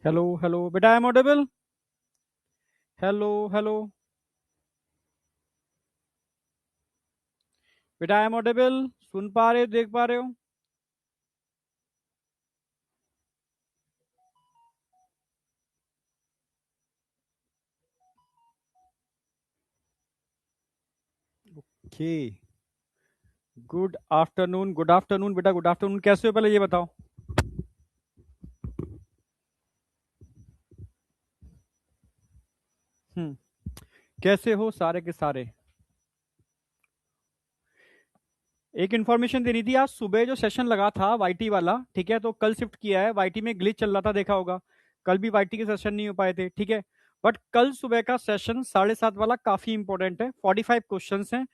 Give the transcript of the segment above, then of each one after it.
Hello hello बेटा, I am audible? Hello hello बेटा, I am audible? सुन पा रहे हो, देख पा रहे हो? ओके। गुड आफ्टरनून बेटा, गुड आफ्टरनून। कैसे हो पहले ये बताओ? हम्म। कैसे हो सारे के सारे? एक इन्फॉर्मेशन देनी थी। आज सुबह जो सेशन लगा था वाईटी वाला, ठीक है, तो कल शिफ्ट किया है। वाईटी में ग्लिच चल रहा था, देखा होगा। कल भी वाईटी के सेशन नहीं हो पाए थे, ठीक है। बट कल सुबह का सेशन 7:30 वाला काफी इंपॉर्टेंट है। 45 क्वेश्चंस हैं,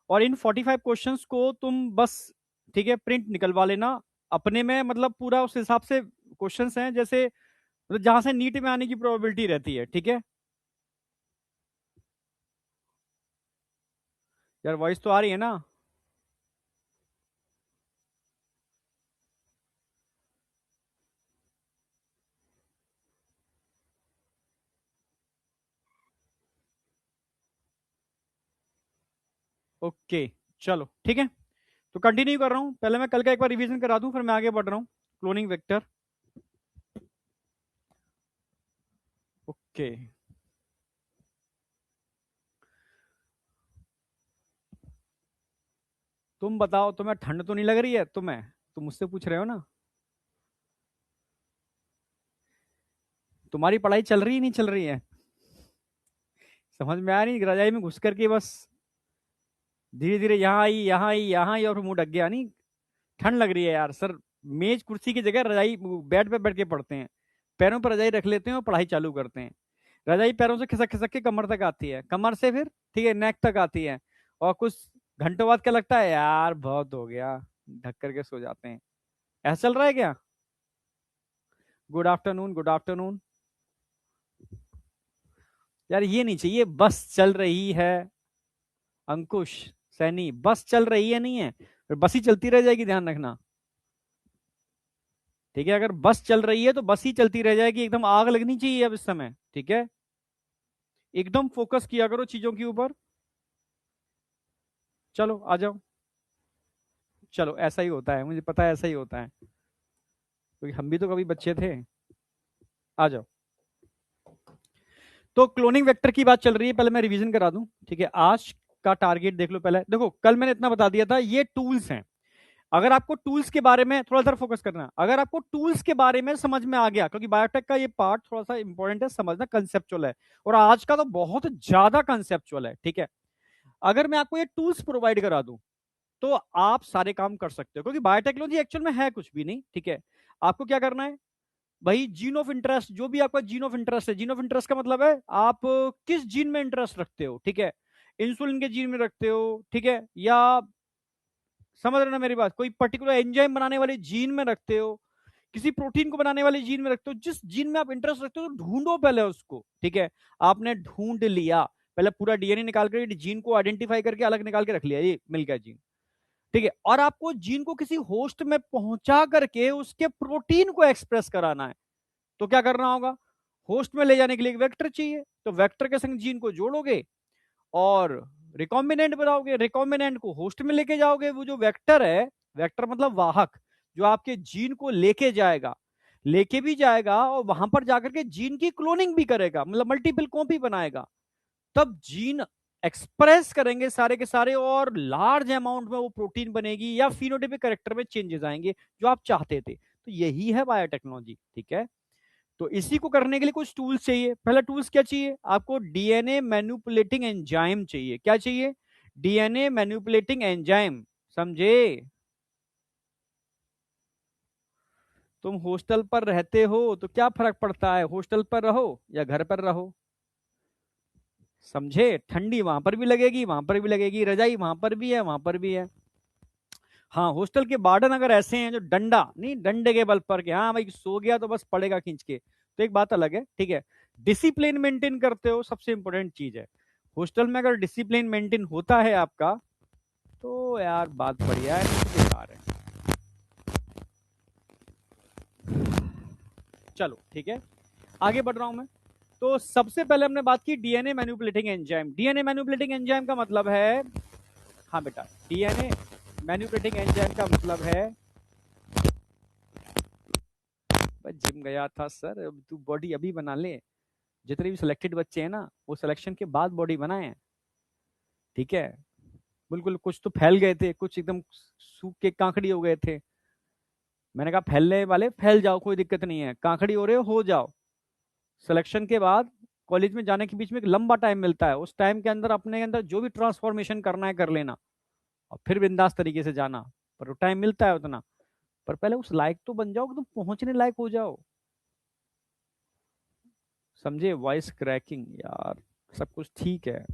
और इन 45 क्वेश्चंस को तुम बस, ठीक है, प्रिंट निकलवा लेना अपने में। मतलब पूरा उस हिसाब से क्वेश्चंस हैं जैसे, मतलब जहां से नीट में आने की प्रोबेबिलिटी रहती है, ठीक है। यार वॉइस तो आ रही है ना? ओके, चलो ठीक है। तो कंटिन्यू कर रहा हूं। पहले मैं कल का एक बार रिवीजन करा दूं, फिर मैं आगे बढ़ रहा हूं। Cloning vector. ओके। तुम बताओ, तुम्हें ठंड तो नहीं लग रही है? तुम मुझसे पूछ रहे हो ना? तुम्हारी पढ़ाई चल रही है नहीं चल रही है? समझ में आ रही? रजाई में घुस करके बस धीरे धीरे यहाँ आई, यहाँ आई, यहाँ आई, और मुंह ढक गया नहीं? ठंड लग रही है यार सर। मेज कुर्सी की जगह रजाई बेड पे बैठ के पढ़ते हैं। पैरों पर रजाई रख लेते हैं और पढ़ाई चालू करते हैं। रजाई पैरों से खिसक खिसक के कमर तक आती है, कमर से फिर, ठीक है, नेक तक आती है। और कुछ घंटों बाद क्या लगता है, यार बहुत हो गया, ढक करके सो जाते हैं। ऐसा चल रहा है क्या? Good afternoon, good afternoon. यार ये नहीं चाहिए, बस चल रही है। अंकुश, सैनी, बस चल रही है नहीं है, फिर बस ही चलती रह जाएगी, ध्यान रखना। ठीक है, अगर बस चल रही है तो बस ही चलती रह जाएगी। एकदम आग लगनी चाहिए अब इस समय, ठीक है। एकदम फोकस किया करो चीजों के ऊपर। चलो आ जाओ। चलो, ऐसा ही होता है, मुझे पता है ऐसा ही होता है, क्योंकि हम भी तो कभी बच्चे थे। आ जाओ। तो क्लोनिंग वेक्टर की बात चल रही है, पहले मैं रिवीजन करा दूं, ठीक है। आज का टारगेट देख लो पहले। देखो, कल मैंने इतना बता दिया था, ये टूल्स हैं। अगर आपको टूल्स के बारे में थोड़ा सा फोकस करना है, अगर आपको टूल्स के बारे में समझ में आ गया, क्योंकि बायोटेक का ये पार्ट थोड़ा सा इंपॉर्टेंट है समझना, कंसेप्चुअल है। और आज का तो बहुत ज्यादा कंसेप्चुअल है, ठीक है। अगर मैं आपको ये टूल्स प्रोवाइड करा दूं, तो आप सारे काम कर सकते हो, क्योंकि बायोटेक्नोलॉजी एक्चुअल में है कुछ भी नहीं, ठीक है। आपको क्या करना है भाई? जीन ऑफ इंटरेस्ट, जो भी आपका जीन ऑफ इंटरेस्ट है। जीन ऑफ इंटरेस्ट का मतलब है आप किस जीन में इंटरेस्ट रखते हो, ठीक है। इंसुलिन के जीन में रखते हो, ठीक है, या समझ रहे हो ना मेरी बात, कोई पर्टिकुलर एंजाइम बनाने वाले जीन में रखते हो, किसी प्रोटीन को बनाने वाले जीन में रखते हो, जिस जीन में आप इंटरेस्ट रखते हो तो ढूंढो पहले उसको, ठीक है। आपने ढूंढ लिया, पहले पूरा डीएनए निकाल कर जीन को आइडेंटिफाई करके अलग निकाल के रख लिया, ये मिल गया जीन, ठीक है। और आपको जीन को किसी होस्ट में पहुंचा करके उसके प्रोटीन को एक्सप्रेस कराना है, तो क्या करना होगा, होस्ट में ले जाने के लिए एक वेक्टर चाहिए, तो वेक्टर के संग जीन को जोड़ोगे और रिकॉम्बिनेंट बनाओगे, रिकॉम्बिनेंट को होस्ट में लेके जाओगे। वो जो वेक्टर है, वेक्टर मतलब वाहक, जो आपके जीन को लेके जाएगा, लेके भी जाएगा और वहां पर जाकर के जीन की क्लोनिंग भी करेगा, मतलब मल्टीपल कॉपी बनाएगा, तब जीन एक्सप्रेस करेंगे सारे के सारे और लार्ज अमाउंट में वो प्रोटीन बनेगी या फिनोटाइपिक कैरेक्टर में चेंजेस आएंगे जो आप चाहते थे। तो यही है बायोटेक्नोलॉजी, ठीक है। तो इसी को करने के लिए कुछ टूल्स चाहिए। पहला टूल्स क्या चाहिए आपको, डीएनए मैन्युपुलेटिंग एंजाइम चाहिए। क्या चाहिए, डीएनए मैन्युपुलेटिंग एंजाइम, समझे। तुम हॉस्टल पर रहते हो तो क्या फर्क पड़ता है, हॉस्टल पर रहो या घर पर रहो, समझे। ठंडी वहां पर भी लगेगी, वहां पर भी लगेगी, रजाई वहां पर भी है, वहां पर भी है। हाँ, हॉस्टल के वार्डन अगर ऐसे हैं जो डंडा नहीं, डंडे के बल पर के, हाँ भाई सो गया तो बस पड़ेगा खींच के, तो एक बात अलग है, ठीक है। डिसिप्लिन मेंटेन करते हो, सबसे इंपॉर्टेंट चीज है। हॉस्टल में अगर डिसिप्लिन मेंटेन होता है आपका, तो यार बात बढ़िया है, नहीं तो बेकार है। चलो ठीक है, आगे बढ़ रहा हूं मैं। तो सबसे पहले हमने बात की DNA manipulating enzyme. DNA manipulating enzyme का मतलब है, हाँ बेटा, डीएनए मैन्युपुलेटिंग एंजाइम का मतलब है, जिम गया था सर, तू बॉडी अभी बना ले। जितने भी सिलेक्टेड बच्चे हैं ना, वो सिलेक्शन के बाद बॉडी बनाए हैं, ठीक है। बिल्कुल, कुछ तो फैल गए थे, कुछ एकदम सूख के कांकड़ी हो गए थे। मैंने कहा फैलने वाले फैल जाओ, कोई दिक्कत नहीं है, कांकड़ी हो रहे हो जाओ। सिलेक्शन के बाद कॉलेज में जाने के बीच में एक लंबा टाइम मिलता है, उस टाइम के अंदर अपने अंदर जो भी ट्रांसफॉर्मेशन करना है कर लेना, और फिर बिंदास तरीके से जाना। पर टाइम मिलता है उतना, पर पहले उस लायक तो बन जाओ कि तुम पहुंचने लायक हो जाओ, समझे। वॉइस क्रैकिंग यार, सब कुछ ठीक है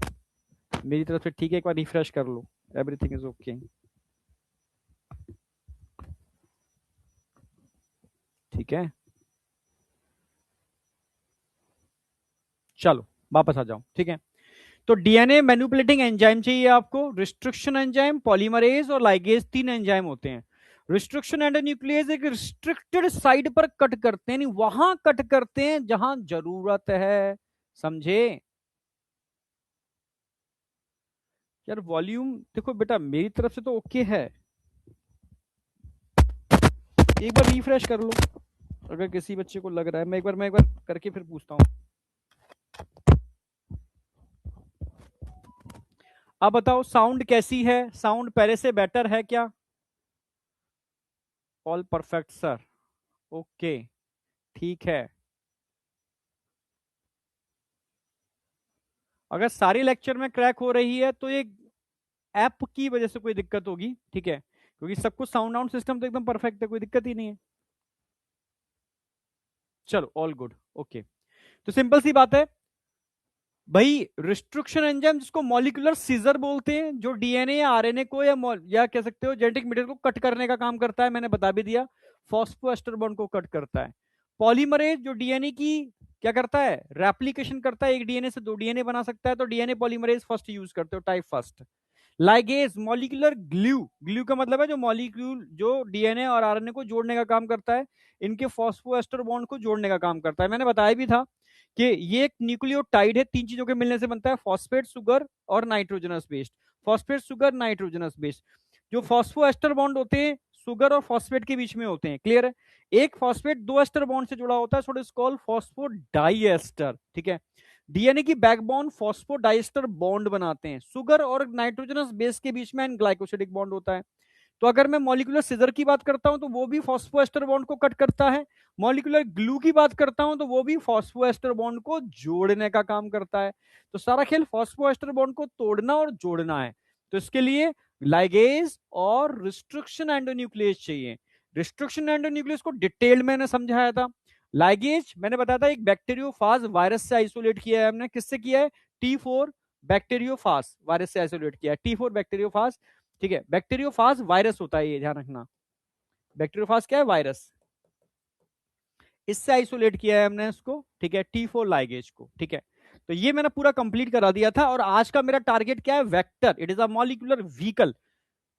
मेरी तरफ से, ठीक है। एक बार रिफ्रेश कर लो, एवरीथिंग इज ओके, ठीक है। चलो वापस आ जाओ, ठीक है। तो डीएनए मैन्युपुलेटिंग एंजाइम चाहिए आपको, रिस्ट्रिक्शन एंजाइम, पॉलीमरेज और लाइगेज, तीन एंजाइम होते हैं। रिस्ट्रिक्शन एंड न्यूक्लियस एक रिस्ट्रिक्टेड साइड पर कट करते हैं, नहीं वहां कट करते हैं जहां जरूरत है, समझे। यार वॉल्यूम देखो बेटा, मेरी तरफ से तो ओके है, एक बार रिफ्रेश कर लो, अगर किसी बच्चे को लग रहा है। मैं एक बार करके फिर पूछता हूँ। अब बताओ साउंड कैसी है, साउंड पहले से बेटर है क्या। ऑल परफेक्ट सर, ओके, ठीक है। अगर सारी लेक्चर में क्रैक हो रही है तो ये ऐप की वजह से कोई दिक्कत होगी, ठीक है, क्योंकि सब कुछ साउंड आउट सिस्टम तो एकदम परफेक्ट है, कोई दिक्कत ही नहीं है। चलो ऑल गुड, ओके। तो सिंपल सी बात है भाई, रिस्ट्रिक्शन एंजाइम जिसको मॉलिक्यूलर सीजर बोलते हैं, जो डीएनए या आरएनए को या कह सकते हो जेनेटिक मटेरियल को कट करने का काम करता है, मैंने बता भी दिया, फॉस्फोएस्टर बॉन्ड को कट करता है। पॉलीमरेज जो डीएनए की क्या करता है, रेप्लिकेशन करता है, एक डीएनए से दो डीएनए बना सकता है, तो डीएनए पॉलीमरेज फर्स्ट यूज करते हो, type first. Ligase molecular glue, glue का मतलब है जो मॉलिक्यूल जो डीएनए और आरएनए को जोड़ने का काम करता है, इनके फॉस्फोएस्टर बॉन्ड को जोड़ने का काम करता है। मैंने बताया भी था कि ये एक न्यूक्लियोटाइड है, तीन चीजों के मिलने से बनता है, फॉस्फेट, शुगर और nitrogenous based. Phosphate, sugar, nitrogenous based. जो फॉस्फोएस्टर बॉन्ड होते हैं शुगर और फॉस्फेट के बीच में होते हैं, क्लियर है। एक फॉस्फेट दो एस्टर बॉन्ड से जुड़ा होता है, so it is called phosphodiester, ठीक है। डीएनए की बैकबोन फॉस्फोडाइएस्टर बॉन्ड बनाते हैं, शुगर और नाइट्रोजनस बेस के बीच में ग्लाइकोसिडिक बॉन्ड होता है। तो अगर मैं मॉलिक्यूलर सीजर की बात करता हूं तो वो भी फॉस्फोएस्टर बॉन्ड को कट करता है, मॉलिक्यूलर ग्लू की बात करता हूं तो वो भी फॉस्फोएस्टर बॉन्ड को जोड़ने का काम करता है। तो सारा खेल फॉस्फोएस्टर बॉन्ड को तोड़ना और जोड़ना है। तो इसके लिए लाइगेज और रिस्ट्रिक्शन एंडोन्यूक्लियस चाहिए। रिस्ट्रिक्शन एंडोन्यूक्लियस को डिटेल मैंने समझाया था। लाइगेज मैंने बताया था एक बैक्टीरियोफाज वायरस से आइसोलेट किया है हमने, किससे किया है, T4 बैक्टीरियोफाज वायरस से आइसोलेट किया है, T4 बैक्टीरियोफाज, ठीक है। बैक्टीरियोफाज वायरस होता है, ये ध्यान रखना। बैक्टीरियोफाज क्या है, वायरस। इससे आइसोलेट किया है हमने इसको, ठीक है, T4 लाइगेज को, ठीक है। तो ये मैंने पूरा कंप्लीट करा दिया था, और आज का मेरा टारगेट क्या है, vector, it is a molecular vehicle,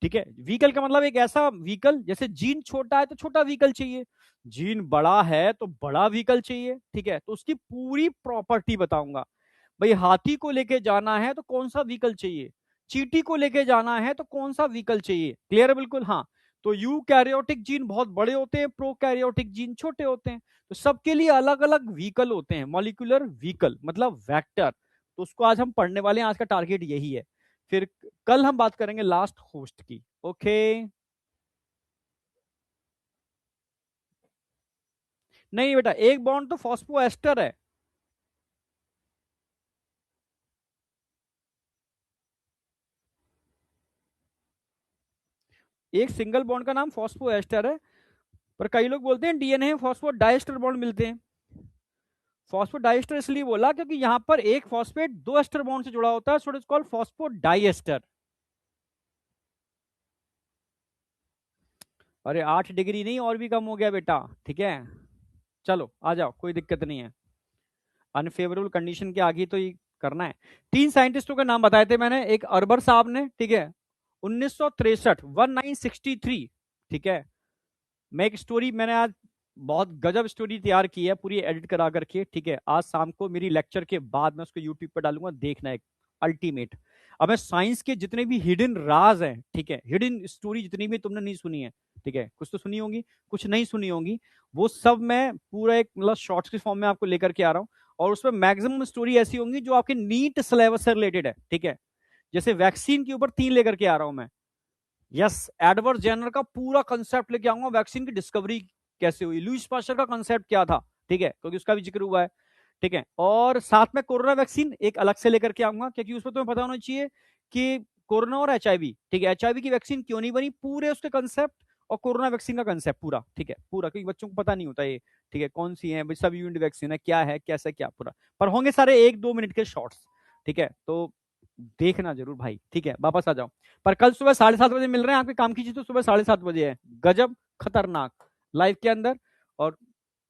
ठीक है। व्हीकल का मतलब एक ऐसा व्हीकल, जैसे जीन छोटा है तो छोटा व्हीकल चाहिए, जीन बड़ा है तो बड़ा व्हीकल चाहिए, ठीक है। तो उसकी पूरी प्रॉपर्टी बताऊंगा। भाई हाथी को लेके जाना है तो कौन सा व्हीकल चाहिए, चींटी को लेके जाना है तो कौन सा व्हीकल चाहिए, क्लियर है बिल्कुल, हाँ। तो यू कैरियोटिक जीन बहुत बड़े होते हैं, प्रो कैरियोटिक जीन छोटे होते हैं, तो सबके लिए अलग अलग व्हीकल होते हैं, मॉलिक्यूलर व्हीकल मतलब वेक्टर। तो उसको आज हम पढ़ने वाले हैं, आज का टारगेट यही है। फिर कल हम बात करेंगे लास्ट होस्ट की, ओके। नहीं बेटा, एक बॉन्ड तो फॉस्फोएस्टर है, एक सिंगल बॉन्ड का नाम फॉस्फोएस्टर है। पर कई लोग बोलते हैं डीएनए में फॉस्फोडाइएस्टर बॉन्ड मिलते हैं। फॉस्फोडाइएस्टर इसलिए बोला क्योंकि यहां पर एक फॉस्फेट दो एस्टर बॉन्ड से जुड़ा होता है, so it is called phosphodiester. अरे 8 डिग्री नहीं, और भी कम हो गया बेटा, ठीक है। चलो आ जाओ, कोई दिक्कत नहीं है, अनफेवरेबल कंडीशन के आगे तो ये करना है। 3 साइंटिस्टों के नाम बताए थे मैंने, एक अरबर साहब ने, ठीक है, 1963, 1963, ठीक है। मैं एक स्टोरी मैंने आज बहुत गजब स्टोरी तैयार की है, पूरी एडिट करा करके, ठीक है। आज शाम को मेरी लेक्चर के बाद मैं उसको यूट्यूब पर डालूंगा, देखना एक अल्टीमेट। अब मैं साइंस के जितने भी हिडन राज हैं, ठीक है, हिडन स्टोरी जितनी भी तुमने नहीं सुनी है, ठीक है, कुछ तो सुनी होंगी, कुछ नहीं सुनी होंगी, वो सब मैं पूरा एक मतलब शॉर्ट्स के फॉर्म में आपको लेकर के आ रहा हूँ। और उसमें मैक्सिमम स्टोरी ऐसी होंगी जो आपके नीट सिलेबस से रिलेटेड है, ठीक है। जैसे वैक्सीन के ऊपर 3 लेकर के आ रहा हूं मैं, यस, एडवर्ड जेनर का पूरा कंसेप्ट लेके आऊंगा, वैक्सीन की डिस्कवरी कैसे हुई, लुईस पास्चर का कंसेप्ट क्या था, ठीक है, क्योंकि उसका भी जिक्र हुआ है, ठीक है। और साथ में कोरोना वैक्सीन एक अलग से लेकर के आऊंगा, क्योंकि उसमें तुम्हें पता होना चाहिए कि कोरोना और एचआईवी, ठीक है, एचआईवी की वैक्सीन क्यों नहीं बनी, पूरे उसके कंसेप्ट, और कोरोना वैक्सीन का कंसेप्ट पूरा, ठीक है, पूरा, क्योंकि बच्चों को पता नहीं होता ये, ठीक है, कौन सी है सब यूनिट वैक्सीन है, क्या है कैसे क्या पूरा, पर होंगे सारे 1-2 मिनट के शॉर्ट्स, ठीक है। तो देखना जरूर भाई, ठीक है, वापस आ जाओ। पर कल सुबह 7:30 बजे मिल रहे हैं, आपके काम की चीज तो सुबह 7:30 बजे है, गजब खतरनाक, लाइव के अंदर और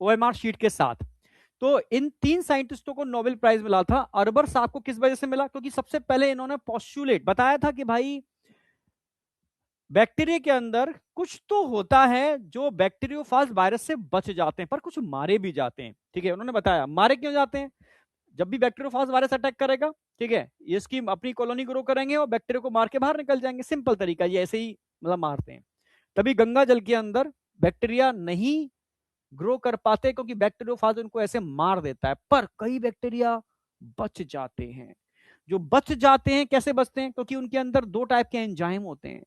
ओएमआर शीट के साथ। तो इन 3 साइंटिस्टों को नोबेल प्राइज मिला था। अरबर साहब को किस वजह से मिला, क्योंकि सबसे पहले इन्होंने पोस्टुलेट बताया था कि भाई बैक्टीरिया के अंदर कुछ तो होता है जो बैक्टीरियोफाज वायरस से बच जाते हैं, पर कुछ मारे भी जाते हैं, ठीक है। उन्होंने बताया मारे क्यों जाते हैं, जब भी बैक्टीरियोफाज वायरस अटैक करेगा, ठीक है, ये इसकी अपनी कॉलोनी ग्रो करेंगे और बैक्टीरिया को मार के बाहर निकल जाएंगे, सिंपल तरीका, ये ऐसे ही मतलब मारते हैं। तभी गंगा जल के अंदर बैक्टीरिया नहीं ग्रो कर पाते, क्योंकि बैक्टीरियोफाज उनको ऐसे मार देता है, पर कई बैक्टीरिया बच जाते हैं। जो बच जाते हैं कैसे बचते हैं, क्योंकि उनके अंदर 2 टाइप के एंजाइम होते हैं,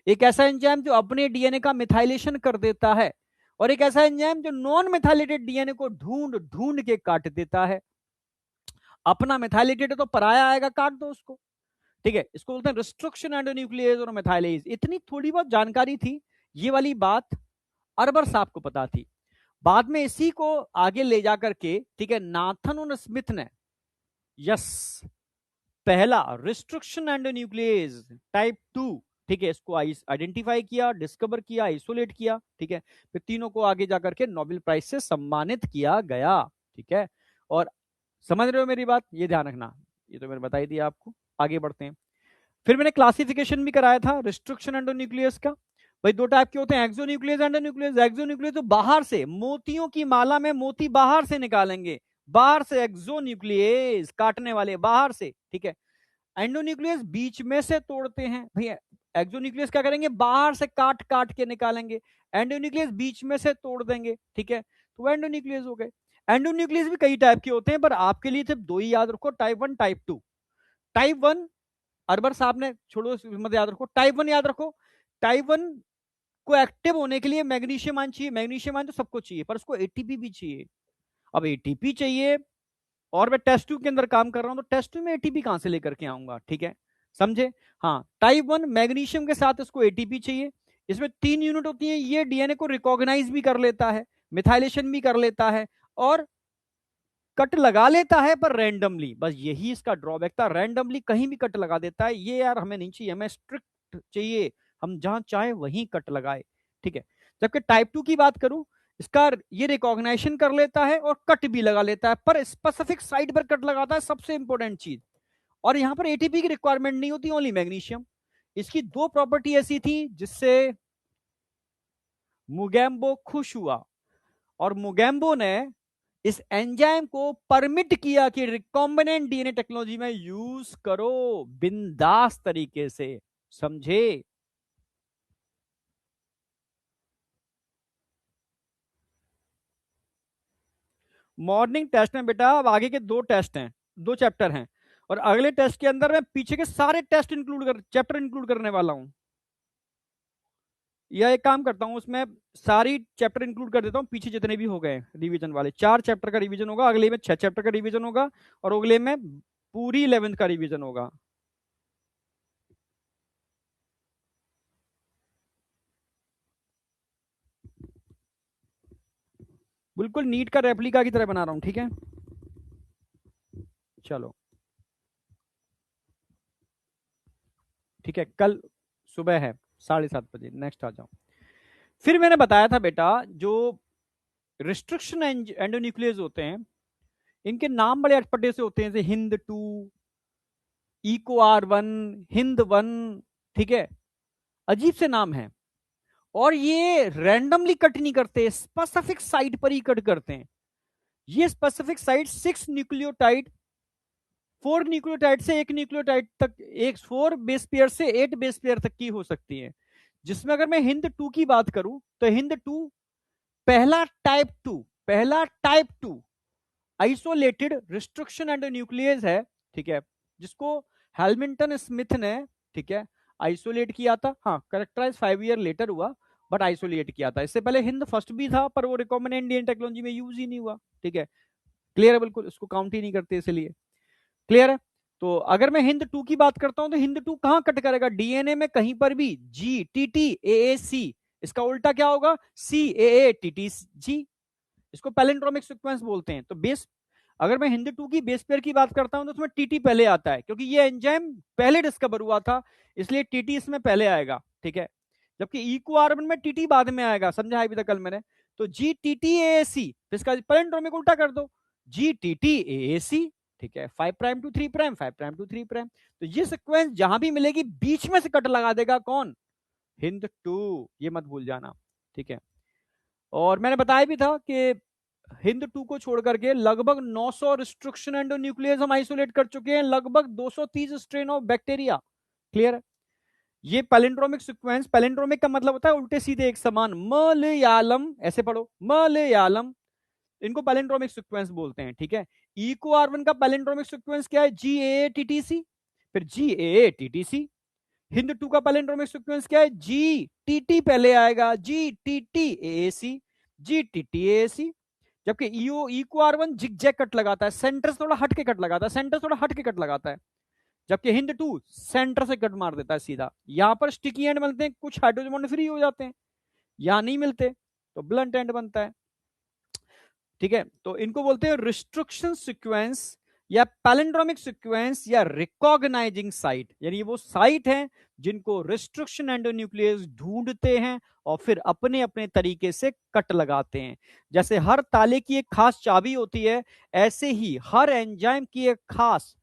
एक ऐसा एंजाइम जो अपने डीएनए का मिथाइलेशन कर देता है, और एक ऐसा एंजाइम जो नॉन मिथाइलेटेड डीएनए को ढूंढ ढूंढ के काट देता है। अपना मिथाइलेटेड है तो पराया आएगा, काट दो उसको, ठीक है। इसको बोलते हैं रिस्ट्रिक्शन एंडोन्यूक्लियेज और मिथाइलेज। इतनी थोड़ी बहुत जानकारी थी, ये वाली बात अरबर साहब को पता थी। बाद में इसी को आगे ले जाकर के, ठीक है, नाथन और स्मिथ ने, यस, पहला रिस्ट्रिक्शन एंडोन्यूक्लियेज टाइप 2, ठीक है, इसको आइडेंटिफाई किया, डिस्कवर किया, आइसोलेट किया, ठीक है। फिर तीनों को आगे जाकर के नोबेल प्राइज से सम्मानित किया गया, ठीक है। और समझ रहे हो मेरी बात, ये ध्यान रखना, ये तो मैंने बताई दिया आपको। आगे बढ़ते हैं। फिर मैंने क्लासिफिकेशन भी कराया था रिस्ट्रिक्शन एंडोन्यूक्लियस का। भाई 2 टाइप के होते हैं, एक्सोन्यूक्लियस एंडोन्यूक्लियस। एक्सोन्यूक्लियस तो बाहर से, मोतियों की माला में मोती बाहर से निकालेंगे, बाहर से एक्सोन्यूक्लियस, काटने वाले बाहर से, ठीक है। एंडोन्यूक्लियस बीच में से तोड़ते हैं भैया, एक्सोन्यूक्लियस क्या करेंगे, बाहर से काट काट के निकालेंगे, एंडोन्यूक्लियस बीच में से तोड़ देंगे, ठीक है। तो एंडोन्यूक्लियस हो गए। एंडोन्यूक्लियस भी कई टाइप के होते हैं, पर आपके लिए सिर्फ 2 ही याद रखो, टाइप 1, टाइप 2। टाइप 1 अरबर साहब ने छोड़ो, मत याद रखो, टाइप 1 याद रखो। टाइप 1 को एक्टिव होने के लिए मैग्नीशियम आयन चाहिए, मैग्नीशियम आयन तो सबको चाहिए, पर उसको एटीपी भी चाहिए। अब एटीपी चाहिए, और मैं टेस्ट ट्यूब के अंदर काम कर रहा हूं, तो टेस्ट ट्यूब में एटीपी कहां से लेकर के आऊंगा, ठीक है, समझे। हाँ, टाइप 1 मैग्नीशियम के साथ इसको एटीपी चाहिए। इसमें 3 यूनिट होती है, ये डीएनए को रिकॉग्नाइज भी कर लेता है, मिथाइलेशन भी कर लेता है, और कट लगा लेता है, पर रैंडमली, बस यही इसका ड्रॉबैक था, रैंडमली कहीं भी कट लगा देता है। ये यार हमें नहीं चाहिए, हमें स्ट्रिक्ट चाहिए, हम जहां चाहे वहीं कट लगाए, ठीक है। जबकि टाइप 2 की बात करूं, इसका ये रिकॉग्नाइजेशन कर लेता है और कट भी लगा लेता है, पर स्पेसिफिक साइट पर कट लगाता है, सबसे इंपॉर्टेंट चीज। और यहां पर एटीपी की रिक्वायरमेंट नहीं होती, ओनली मैग्नीशियम। इसकी दो प्रॉपर्टी ऐसी थी जिससे मुगैम्बो खुश हुआ, और मुगैम्बो ने इस एंजाइम को परमिट किया कि रिकॉम्बिनेंट डीएनए टेक्नोलॉजी में यूज करो बिंदास तरीके से, समझे। मॉर्निंग टेस्ट में बेटा अब आगे के दो टेस्ट हैं, दो चैप्टर हैं, और अगले टेस्ट के अंदर मैं पीछे के सारे टेस्ट चैप्टर इंक्लूड करने वाला हूं। या एक काम करता हूं, उसमें सारी चैप्टर इंक्लूड कर देता हूं, पीछे जितने भी हो गए रिवीजन वाले, 4 चैप्टर का रिवीजन होगा, अगले में 6 चैप्टर का रिवीजन होगा, और अगले में पूरी 11th का रिवीजन होगा। बिल्कुल नीट का रेप्लिका की तरह बना रहा हूं, ठीक है। चलो ठीक है, कल सुबह है 7:30 बजे, नेक्स्ट आ जाओ। फिर मैंने बताया था बेटा, जो रिस्ट्रिक्शन एंडोन्यूक्लियस होते हैं, इनके नाम बड़े अटपटे से होते हैं, जैसे हिंद 2, इको R1, हिंद 1, ठीक है, अजीब से नाम है। और ये रैंडमली कट नहीं करते, स्पेसिफिक साइट पर ही कट करते हैं। ये स्पेसिफिक साइट 6 न्यूक्लियोटाइड, 4 न्यूक्लियोटाइड से 1 न्यूक्लियोटाइड तक, 4 बेस पेयर से 8 बेस पेयर तक की हो सकती है। जिसमें अगर मैं हिंद 2 की बात करूं, तो हिंद 2 पहला टाइप 2 आइसोलेटेड रिस्ट्रिक्शन एंडोन्यूक्लियस है, ठीक है, जिसको हैमिल्टन स्मिथ ने, ठीक है, आइसोलेट किया था। हाँ, करेक्टराइज 5 ईयर लेटर हुआ, बट आइसोलेट किया था। इससे पहले हिंद फर्स्ट भी था, पर वो रिकॉम्बिनेंट डीएनए टेक्नोलॉजी में यूज ही नहीं हुआ, ठीक है। क्लियर है, बिल्कुल इसको काउंट ही नहीं करते इसलिए। क्लियर है। तो अगर मैं हिंद 2 की बात करता हूं, तो हिंद 2 कहां कट करेगा डीएनए में, कहीं पर भी, GTTAAC। इसका उल्टा क्या होगा, CAATTG। इसको पैलिंड्रोमिक सीक्वेंस बोलते हैं। तो बेस, अगर मैं हिंद 2 की बेस पेयर की बात करता हूं, तो उसमें टीटी पहले आता है, क्योंकि ये एंजाइम पहले डिस्कवर हुआ था, इसलिए टीटी इसमें पहले आएगा, ठीक है। जबकि इको R1 में टीटी बाद में आएगा, समझा है अभी तक कल मैंने। तो GTTAAC, इसका पैलिंड्रोमिक उल्टा कर दो, GTTAAC, ठीक है, 5' to 3', 5' to 3'। तो ये सीक्वेंस जहां भी मिलेगी, बीच में से कट लगा देगा कौन, हिंद 2, ये मत भूल जाना, ठीक है। और मैंने बताया भी था कि हिंद 2 को छोड़ करके लगभग 900 रिस्ट्रिक्शन एंडोन्यूक्लियस हम आइसोलेट कर चुके हैं, लगभग 230 स्ट्रेन ऑफ बैक्टीरिया। क्लियर है। ये पैलिंड्रोमिक सीक्वेंस, पैलिंड्रोमिक का मतलब होता है उल्टे सीधे एक समान, मलयालम, ऐसे पढ़ो मलयालम, इनको पैलिंड्रोमिक सीक्वेंस बोलते हैं, ठीक है। इको R1 का पैलिंड्रोमिक सीक्वेंस क्या है, GAATTC, फिर GAATTC। हिंद 2 का पैलिंड्रोमिक सीक्वेंस क्या है, GTT पहले आएगा, GTTAAC, GTTAAC। जबकि इको R1 जिगजैग कट लगाता है, सेंटर से थोड़ा हट के कट लगाता है, सेंटर से थोड़ा हट के कट लगाता है। जबकि हिंद 2 सेंटर से कट मार देता है सीधा। यहां पर स्टिकी एंड बनते हैं, कुछ हाइड्रोजन बॉन्ड फ्री हो जाते हैं, यहां नहीं मिलते, तो ब्लंट एंड बनता है, ठीक है। तो इनको बोलते हैं रिस्ट्रिक्शन सीक्वेंस, या पैलिंड्रोमिक सीक्वेंस, या रिकॉग्नाइजिंग साइट। यानी वो साइट है जिनको रिस्ट्रिक्शन एंडोन्यूक्लियस ढूंढते हैं और फिर अपने अपने तरीके से कट लगाते हैं। जैसे हर ताले की एक खास चाबी होती है, ऐसे ही हर एंजाइम की एक खास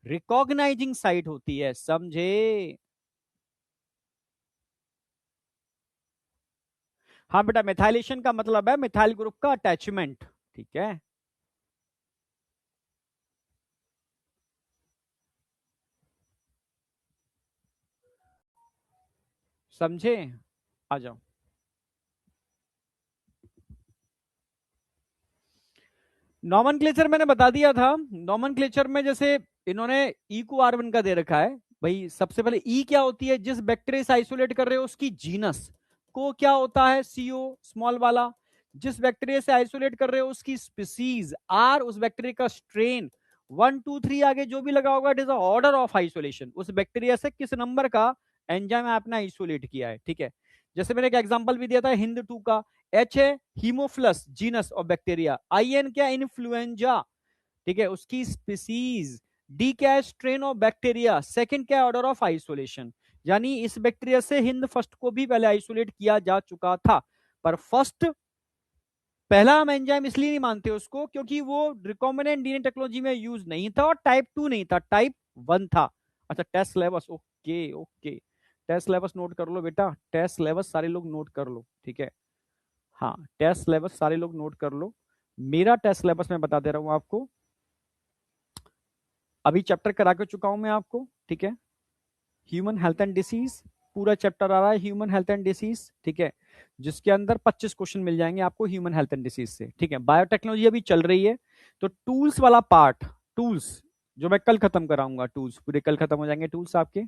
रिकॉग्नाइजिंग साइट होती है, समझे। हाँ बेटा, मिथाइलेशन का मतलब है मिथाइल ग्रुप का अटैचमेंट, ठीक है। समझे, आ जाओ। नॉमनक्लेचर मैंने बता दिया था। नॉमनक्लेचर में जैसे इन्होंने ई को R1 का दे रखा है भाई। सबसे पहले ई क्या होती है, जिस बैक्टीरिया से आइसोलेट कर रहे हो उसकी जीनस। को क्या होता है, CO स्मॉल वाला। जिस बैक्टीरिया से आइसोलेट कर रहे हो उसकी स्पीसीज, R उस बैक्टीरिया का स्ट्रेन, 1 2 3 आगे जो भी लगा होगा, it is order of isolation, उस बैक्टीरिया से किस नंबर का एंजाइम आपने आइसोलेट किया है, ठीक है। जैसे मैंने एक एग्जांपल भी दिया था हिंद 2 का, H है Haemophilus genus of bacteria, IN क्या इन्फ्लुएंजा, ठीक है, उसकी स्पीसीज, D क्या है स्ट्रेन ऑफ बैक्टीरिया, सेकंड क्या ऑर्डर ऑफ आइसोलेशन। यानी इस बैक्टीरिया से हिंद फर्स्ट को भी पहले आइसोलेट किया जा चुका था, पर फर्स्ट पहला हम एंजाइम इसलिए नहीं मानते उसको क्योंकि वो रिकॉम्बिनेंट डीएनए टेक्नोलॉजी में यूज नहीं था और टाइप 2 नहीं था, टाइप 1 था। अच्छा, test levels, okay okay, test levels note कर लो बेटा, टेस्ट लेवस सारे लोग नोट कर लो, ठीक है। हाँ, टेस्ट लेवस सारे लोग नोट कर लो। मेरा टेस्ट लेवस मैं बता दे रहा हूं आपको, अभी चैप्टर करा के चुका हूं मैं आपको, ठीक है। ह्यूमन हेल्थ एंड डिसीज पूरा चैप्टर आ रहा है, ह्यूमन हेल्थ एंड डिसीज, ठीक है, जिसके अंदर 25 क्वेश्चन मिल जाएंगे आपको ह्यूमन हेल्थ एंड डिसीज से, ठीक है। बायोटेक्नोलॉजी अभी चल रही है, तो टूल्स वाला पार्ट, टूल्स जो मैं कल खत्म कराऊंगा, टूल्स पूरे कल खत्म हो जाएंगे, टूल्स आपके,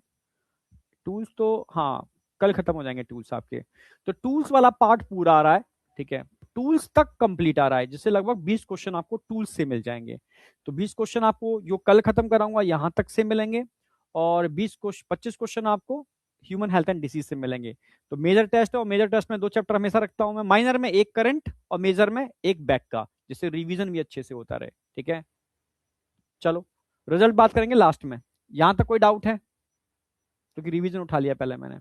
टूल्स तो हाँ कल खत्म हो जाएंगे टूल्स आपके। तो टूल्स वाला पार्ट पूरा आ रहा है, ठीक है, टूल्स तक कंप्लीट आ रहा है, जिससे लगभग 20 क्वेश्चन आपको टूल्स से मिल जाएंगे। तो 20 क्वेश्चन आपको जो कल खत्म कराऊंगा यहां तक से मिलेंगे, और 25 क्वेश्चन आपको ह्यूमन हेल्थ एंड डिसीज से मिलेंगे। तो मेजर टेस्ट है, और मेजर टेस्ट में 2 चैप्टर हमेशा रखता हूं मैं, माइनर में एक करंट और मेजर में एक बैक का, जिससे रिवीजन भी अच्छे से होता रहे, ठीक है। चलो रिजल्ट बात करेंगे लास्ट में। यहां तक कोई डाउट है? क्योंकि रिवीजन उठा लिया पहले मैंने।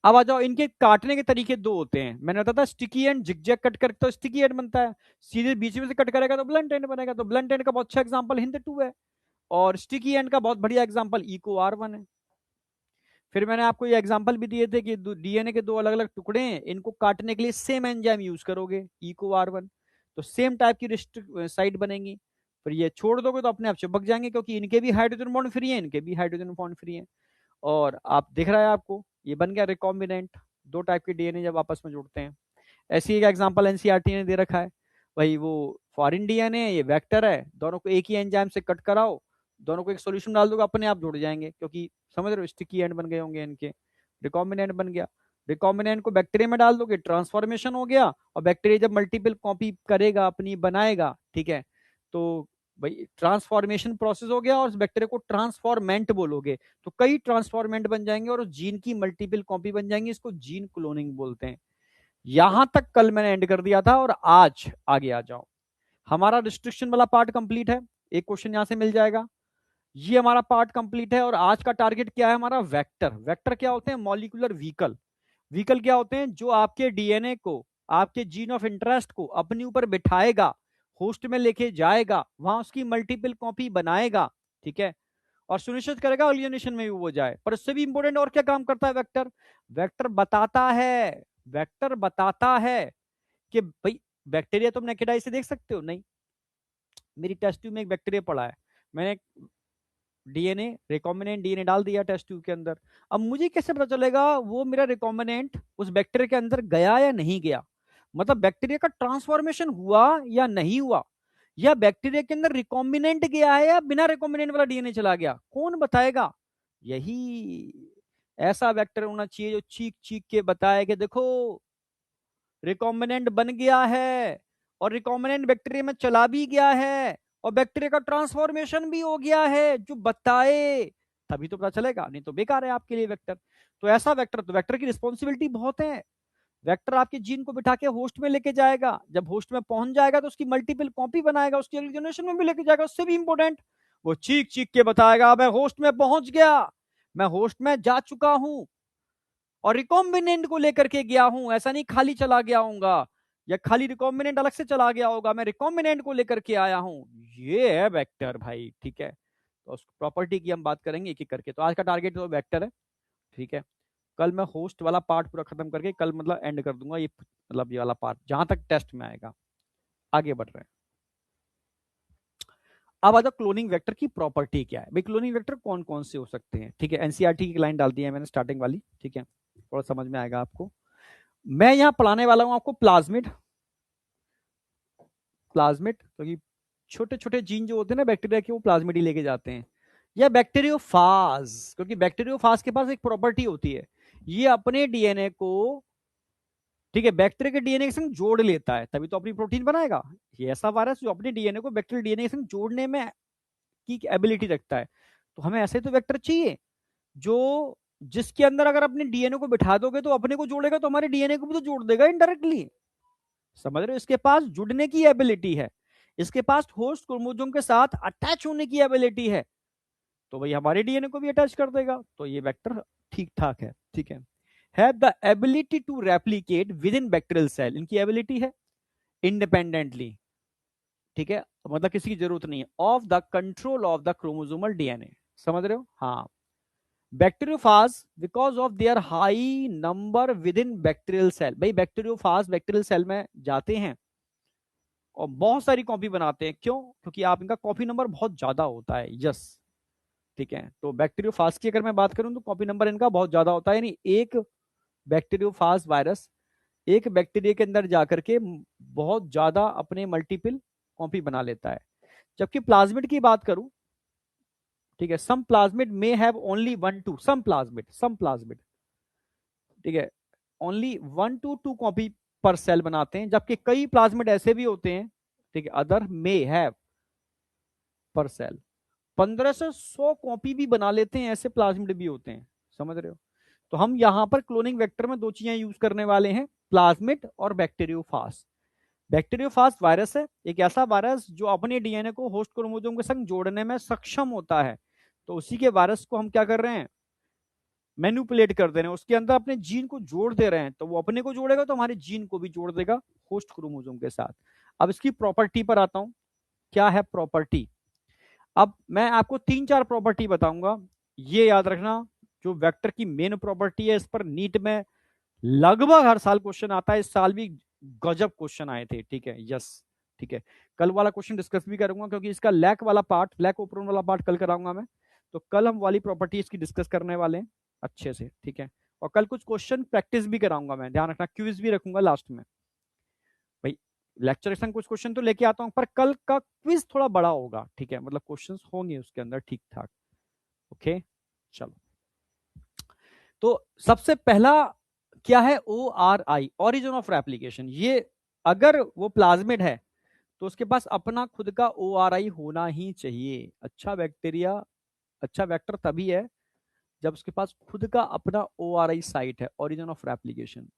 अब आ जाओ, इनके काटने के तरीके 2 होते हैं, मैंने बताया था स्टिकी एंड जिगजैग कट कर तो स्टिकी एंड बनता है, सीधे बीच में से कट करेगा तो ब्लंट एंड बनेगा। तो ब्लंट एंड का बहुत अच्छा एग्जांपल हिंद 2 है, और स्टिकी एंड का बहुत बढ़िया एग्जांपल इको R1 है। फिर मैंने आपको ये एग्जांपल भी दिए थे कि डीएनए के 2 अलग अलग टुकड़े हैं, इनको काटने के लिए सेम एंजाइम यूज करोगे, इको R1, तो सेम टाइप की साइट बनेगी। फिर ये छोड़ दोगे तो अपने आप चिपक जाएंगे, क्योंकि इनके भी हाइड्रोजन बॉन्ड फ्री है, इनके भी हाइड्रोजन बॉन्ड फ्री है। और आप दिख रहा है आपको, ये बन गया रिकॉम्बिनेंट, 2 टाइप के डीएनए जब आपस में जुड़ते हैं। ऐसी एक एग्जांपल एनसीईआरटी ने दे रखा है, भाई वो फॉरेन डीएनए, ये वेक्टर है, दोनों को एक ही एंजाइम से कट कराओ, दोनों को एक सॉल्यूशन डाल दो, अपने आप जुड़ जाएंगे, क्योंकि समझ रहे हो स्टिकी एंड बन गए होंगे इनके, रिकॉम्बिनेंट बन गया। रिकॉम्बिनेंट को बैक्टीरिया में डाल दोगे, ट्रांसफॉर्मेशन हो गया, और बैक्टीरिया जब मल्टीपल कॉपी करेगा अपनी बनाएगा, ठीक है, तो भाई ट्रांसफॉर्मेशन प्रोसेस हो गया, और उस बैक्टीरिया को ट्रांसफॉर्मेंट बोलोगे, तो कई ट्रांसफॉर्मेंट बन जाएंगे और उस जीन की मल्टीपल कॉपी बन जाएंगी, इसको जीन क्लोनिंग बोलते हैं। यहां तक कल मैंने एंड कर दिया था, और आज आगे आ जाओ। हमारा रिस्ट्रिक्शन वाला पार्ट कंप्लीट है, एक क्वेश्चन यहां से मिल जाएगा, ये हमारा पार्ट कंप्लीट है। और आज का टारगेट क्या है हमारा? वेक्टर। वेक्टर क्या होते हैं? Molecular vehicle. व्हीकल क्या होते हैं? जो आपके डीएनए को, आपके जीन ऑफ इंटरेस्ट को अपने ऊपर बिठाएगा, होस्ट में लेके जाएगा, वहां उसकी मल्टीपल कॉपी बनाएगा, ठीक है, और सुनिश्चित करेगा ऑलिगनेशन में भी वो जाए। पर उससे भी इंपॉर्टेंट और क्या काम करता है वेक्टर? वेक्टर बताता है, वेक्टर बताता है कि भाई बैक्टीरिया तुम नेकेड आई से देख सकते हो? नहीं। मेरी टेस्ट ट्यूब में एक बैक्टीरिया पड़ा है, मैंने डीएनए, रिकॉम्बिनेंट डीएनए डाल दिया टेस्ट ट्यूब के अंदर। अब मुझे कैसे पता चलेगा वो मेरा रिकॉम्बिनेंट उस बैक्टीरिया के अंदर गया या नहीं गया? मतलब बैक्टीरिया का ट्रांसफॉर्मेशन हुआ या नहीं हुआ, या बैक्टीरिया के अंदर रिकॉम्बिनेंट गया है या बिना रिकॉम्बिनेंट वाला डीएनए चला गया, कौन बताएगा? यही ऐसा वेक्टर होना चाहिए जो चीख चीख के बताए कि देखो रिकॉम्बिनेंट बन गया है, और रिकॉम्बिनेंट बैक्टीरिया में चला भी गया है, और बैक्टीरिया का ट्रांसफॉर्मेशन भी हो गया है, जो बताए, तभी तो पता चलेगा, नहीं तो बेकार है आपके लिए वेक्टर। तो ऐसा वेक्टर, तो वेक्टर की रिस्पॉन्सिबिलिटी बहुत है। वेक्टर आपके जीन को बिठा के होस्ट में लेके जाएगा, जब होस्ट में पहुंच जाएगा तो उसकी मल्टीपल कॉपी बनाएगा, उसकी अगली जनरेशन में भी लेके जाएगा। उससे भी इंपॉर्टेंट, वो चीख चीख के बताएगा मैं होस्ट में पहुंच गया, मैं होस्ट में जा चुका हूं, और रिकॉम्बिनेंट को लेकर के गया हूं, ऐसा नहीं खाली चला गया हूंगा, या खाली रिकॉम्बिनेंट अलग से चला गया होगा, मैं रिकॉम्बिनेंट को लेकर के आया हूं। ये है वेक्टर भाई, ठीक है। तो उस प्रॉपर्टी की हम बात करेंगे एक एक करके। तो आज का टारगेट तो वेक्टर है, ठीक है। कल मैं होस्ट वाला पार्ट पूरा खत्म करके कल मतलब एंड कर दूंगा, ये मतलब ये वाला पार्ट जहां तक टेस्ट में आएगा। आगे बढ़ रहे हैं। अब आ जाओ क्लोनिंग वेक्टर की प्रॉपर्टी क्या है भाई, क्लोनिंग वेक्टर कौन कौन से हो सकते हैं, ठीक है। एनसीईआरटी की लाइन डाल दी है मैंने स्टार्टिंग वाली, ठीक है, थोड़ा समझ में आएगा आपको। मैं यहां पढ़ाने वाला हूं आपको प्लाज्मिड। प्लाज्मिड क्योंकि छोटे छोटे जीन जो होते हैं ना बैक्टीरिया के, वो प्लाज्मिड ही लेके जाते हैं। या बैक्टीरियोफाज, क्योंकि बैक्टीरियोफाज के पास एक प्रॉपर्टी होती है, ये अपने डीएनए को, ठीक है, बैक्टीरिया के डीएनए के संग जोड़ लेता है, तभी तो अपनी प्रोटीन बनाएगा। ये ऐसा वायरस जो अपने डीएनए को बैक्टीरियल डीएनए के संग जोड़ने में की एबिलिटी रखता है। तो हमें ऐसे तो वेक्टर चाहिए जो, जिसके अंदर अगर अपने डीएनए को बिठा दोगे तो अपने को जोड़ेगा, तो हमारे डीएनए को भी तो जोड़ देगा इनडायरेक्टली। समझ रहे हो? इसके पास जुड़ने की एबिलिटी है, इसके पास होस्ट क्रोमोसोम के साथ अटैच होने की एबिलिटी है, तो भाई हमारे डीएनए को भी अटैच कर देगा। तो ये वेक्टर ठीक ठाक है, ठीक है। Have the ability to replicate within bacterial cell, इनकी एबिलिटी है, इंडिपेंडेंटली, ठीक है, मतलब किसी की जरूरत नहीं है, of the control of the chromosomal DNA. समझ रहे हो? हाँ। Bacteriophage because of their high number within bacterial cell. भाई बैक्टीरियोफाज बैक्टीरियल सेल में जाते हैं और बहुत सारी कॉपी बनाते हैं। क्यों? क्योंकि आप इनका कॉपी नंबर बहुत ज्यादा होता है। यस, ठीक है। तो बैक्टीरियोफाज की अगर मैं बात करूं तो कॉपी नंबर इनका बहुत ज्यादा होता है, यानी एक बैक्टीरियोफाज वायरस एक बैक्टीरिया के अंदर जाकर के बहुत ज्यादा अपने मल्टीपल कॉपी बना लेता है। जबकि प्लाज्मिड की बात करूं, ठीक है, some plasmid may have only 1 2, some plasmid, ठीक है, only 1 to 2 copy per cell बनाते हैं, जबकि कई प्लाज्मिड ऐसे भी होते हैं, ठीक है, अदर मे हैव पर सेल 15 से 100 कॉपी भी बना लेते हैं, ऐसे प्लाज्मिड भी होते हैं। समझ रहे हो? तो हम यहां पर क्लोनिंग वेक्टर में दो चीजें यूज करने वाले हैं, प्लाज्मिड और बैक्टीरियोफाज। बैक्टीरियोफाज वायरस है एक ऐसा वायरस जो अपने डीएनए को होस्ट क्रोमोसोम के संग जोड़ने में सक्षम होता है। तो उसी के वायरस को हम क्या कर रहे हैं, मैनिपुलेट कर दे रहे हैं, उसके अंदर अपने जीन को जोड़ दे रहे हैं। तो वो अपने को जोड़ेगा तो हमारे जीन को भी जोड़ देगा होस्ट क्रोमोसोम के साथ। अब इसकी प्रॉपर्टी पर आता हूं, क्या है प्रॉपर्टी। अब मैं आपको 3 4 प्रॉपर्टी बताऊंगा, ये याद रखना। जो वेक्टर की मेन प्रॉपर्टी है, इस पर नीट में लगभग हर साल क्वेश्चन आता है, इस साल भी गजब क्वेश्चन आए थे, ठीक है। यस, ठीक है। कल वाला क्वेश्चन डिस्कस भी करूंगा, क्योंकि इसका लैक वाला पार्ट, लैक ओपरन वाला पार्ट कल कराऊंगा मैं। तो कल हम वाली प्रॉपर्टी इसकी डिस्कस करने वाले हैं अच्छे से, ठीक है। और कल कुछ क्वेश्चन प्रैक्टिस भी कराऊंगा मैं, ध्यान रखना, क्विज भी रखूंगा लास्ट में। भाई लेक्चर के संग कुछ क्वेश्चन तो लेके आता हूं, पर कल का क्विज थोड़ा बड़ा होगा, ठीक है, मतलब क्वेश्चंस होंगे उसके अंदर ठीक ठाक। ओके, चलो। तो सबसे पहला क्या है, O R I, origin of replication. ये अगर वो प्लाज्मिड है तो उसके पास अपना खुद का ओ आर आई होना ही चाहिए। अच्छा बैक्टीरिया, अच्छा वेक्टर तभी है जब उसके पास खुद का अपना ओ आर आई साइट है, ओरिजिन ऑफ रेप्लिकेशन।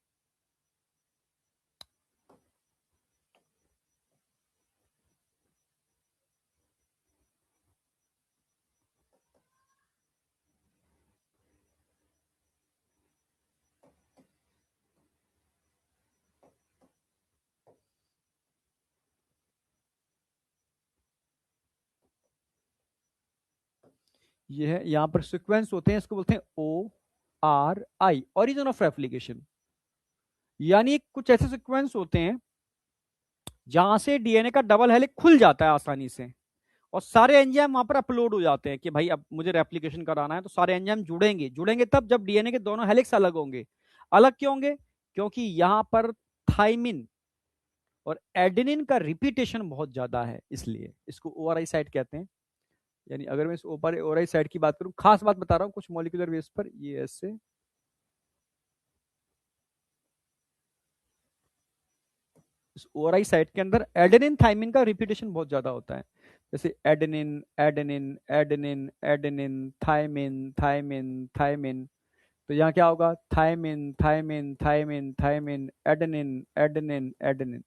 ये है, यहां पर सीक्वेंस होते हैं, इसको बोलते हैं O R I, origin of replication. यानी कुछ ऐसे सीक्वेंस होते हैं जहां से डीएनए का डबल हेलिक्स खुल जाता है आसानी से, और सारे एंजाइम वहां पर अपलोड हो जाते हैं कि भाई अब मुझे रेप्लिकेशन कराना है। तो सारे एंजाइम जुड़ेंगे, जुड़ेंगे तब जब डीएनए के दोनों हेलिक्स अलग होंगे। अलग क्यों होंगे? क्योंकि यहां पर थाइमिन और एडेनिन का रिपीटेशन बहुत ज्यादा है, इसलिए इसको ओआरआई साइट कहते हैं। यानी अगर मैं इस ओआरआई साइट की बात करूं, खास बात बता रहा हूं कुछ मॉलिक्यूलर बेस पर, ये ऐसे इस ओआरआई साइट के अंदर एडेनिन थाइमिन का रिपीटेशन बहुत ज्यादा होता है। जैसे adenine adenine adenine adenine thymine thymine thymine. तो यहाँ क्या होगा, thymine thymine thymine thymine adenine adenine adenine.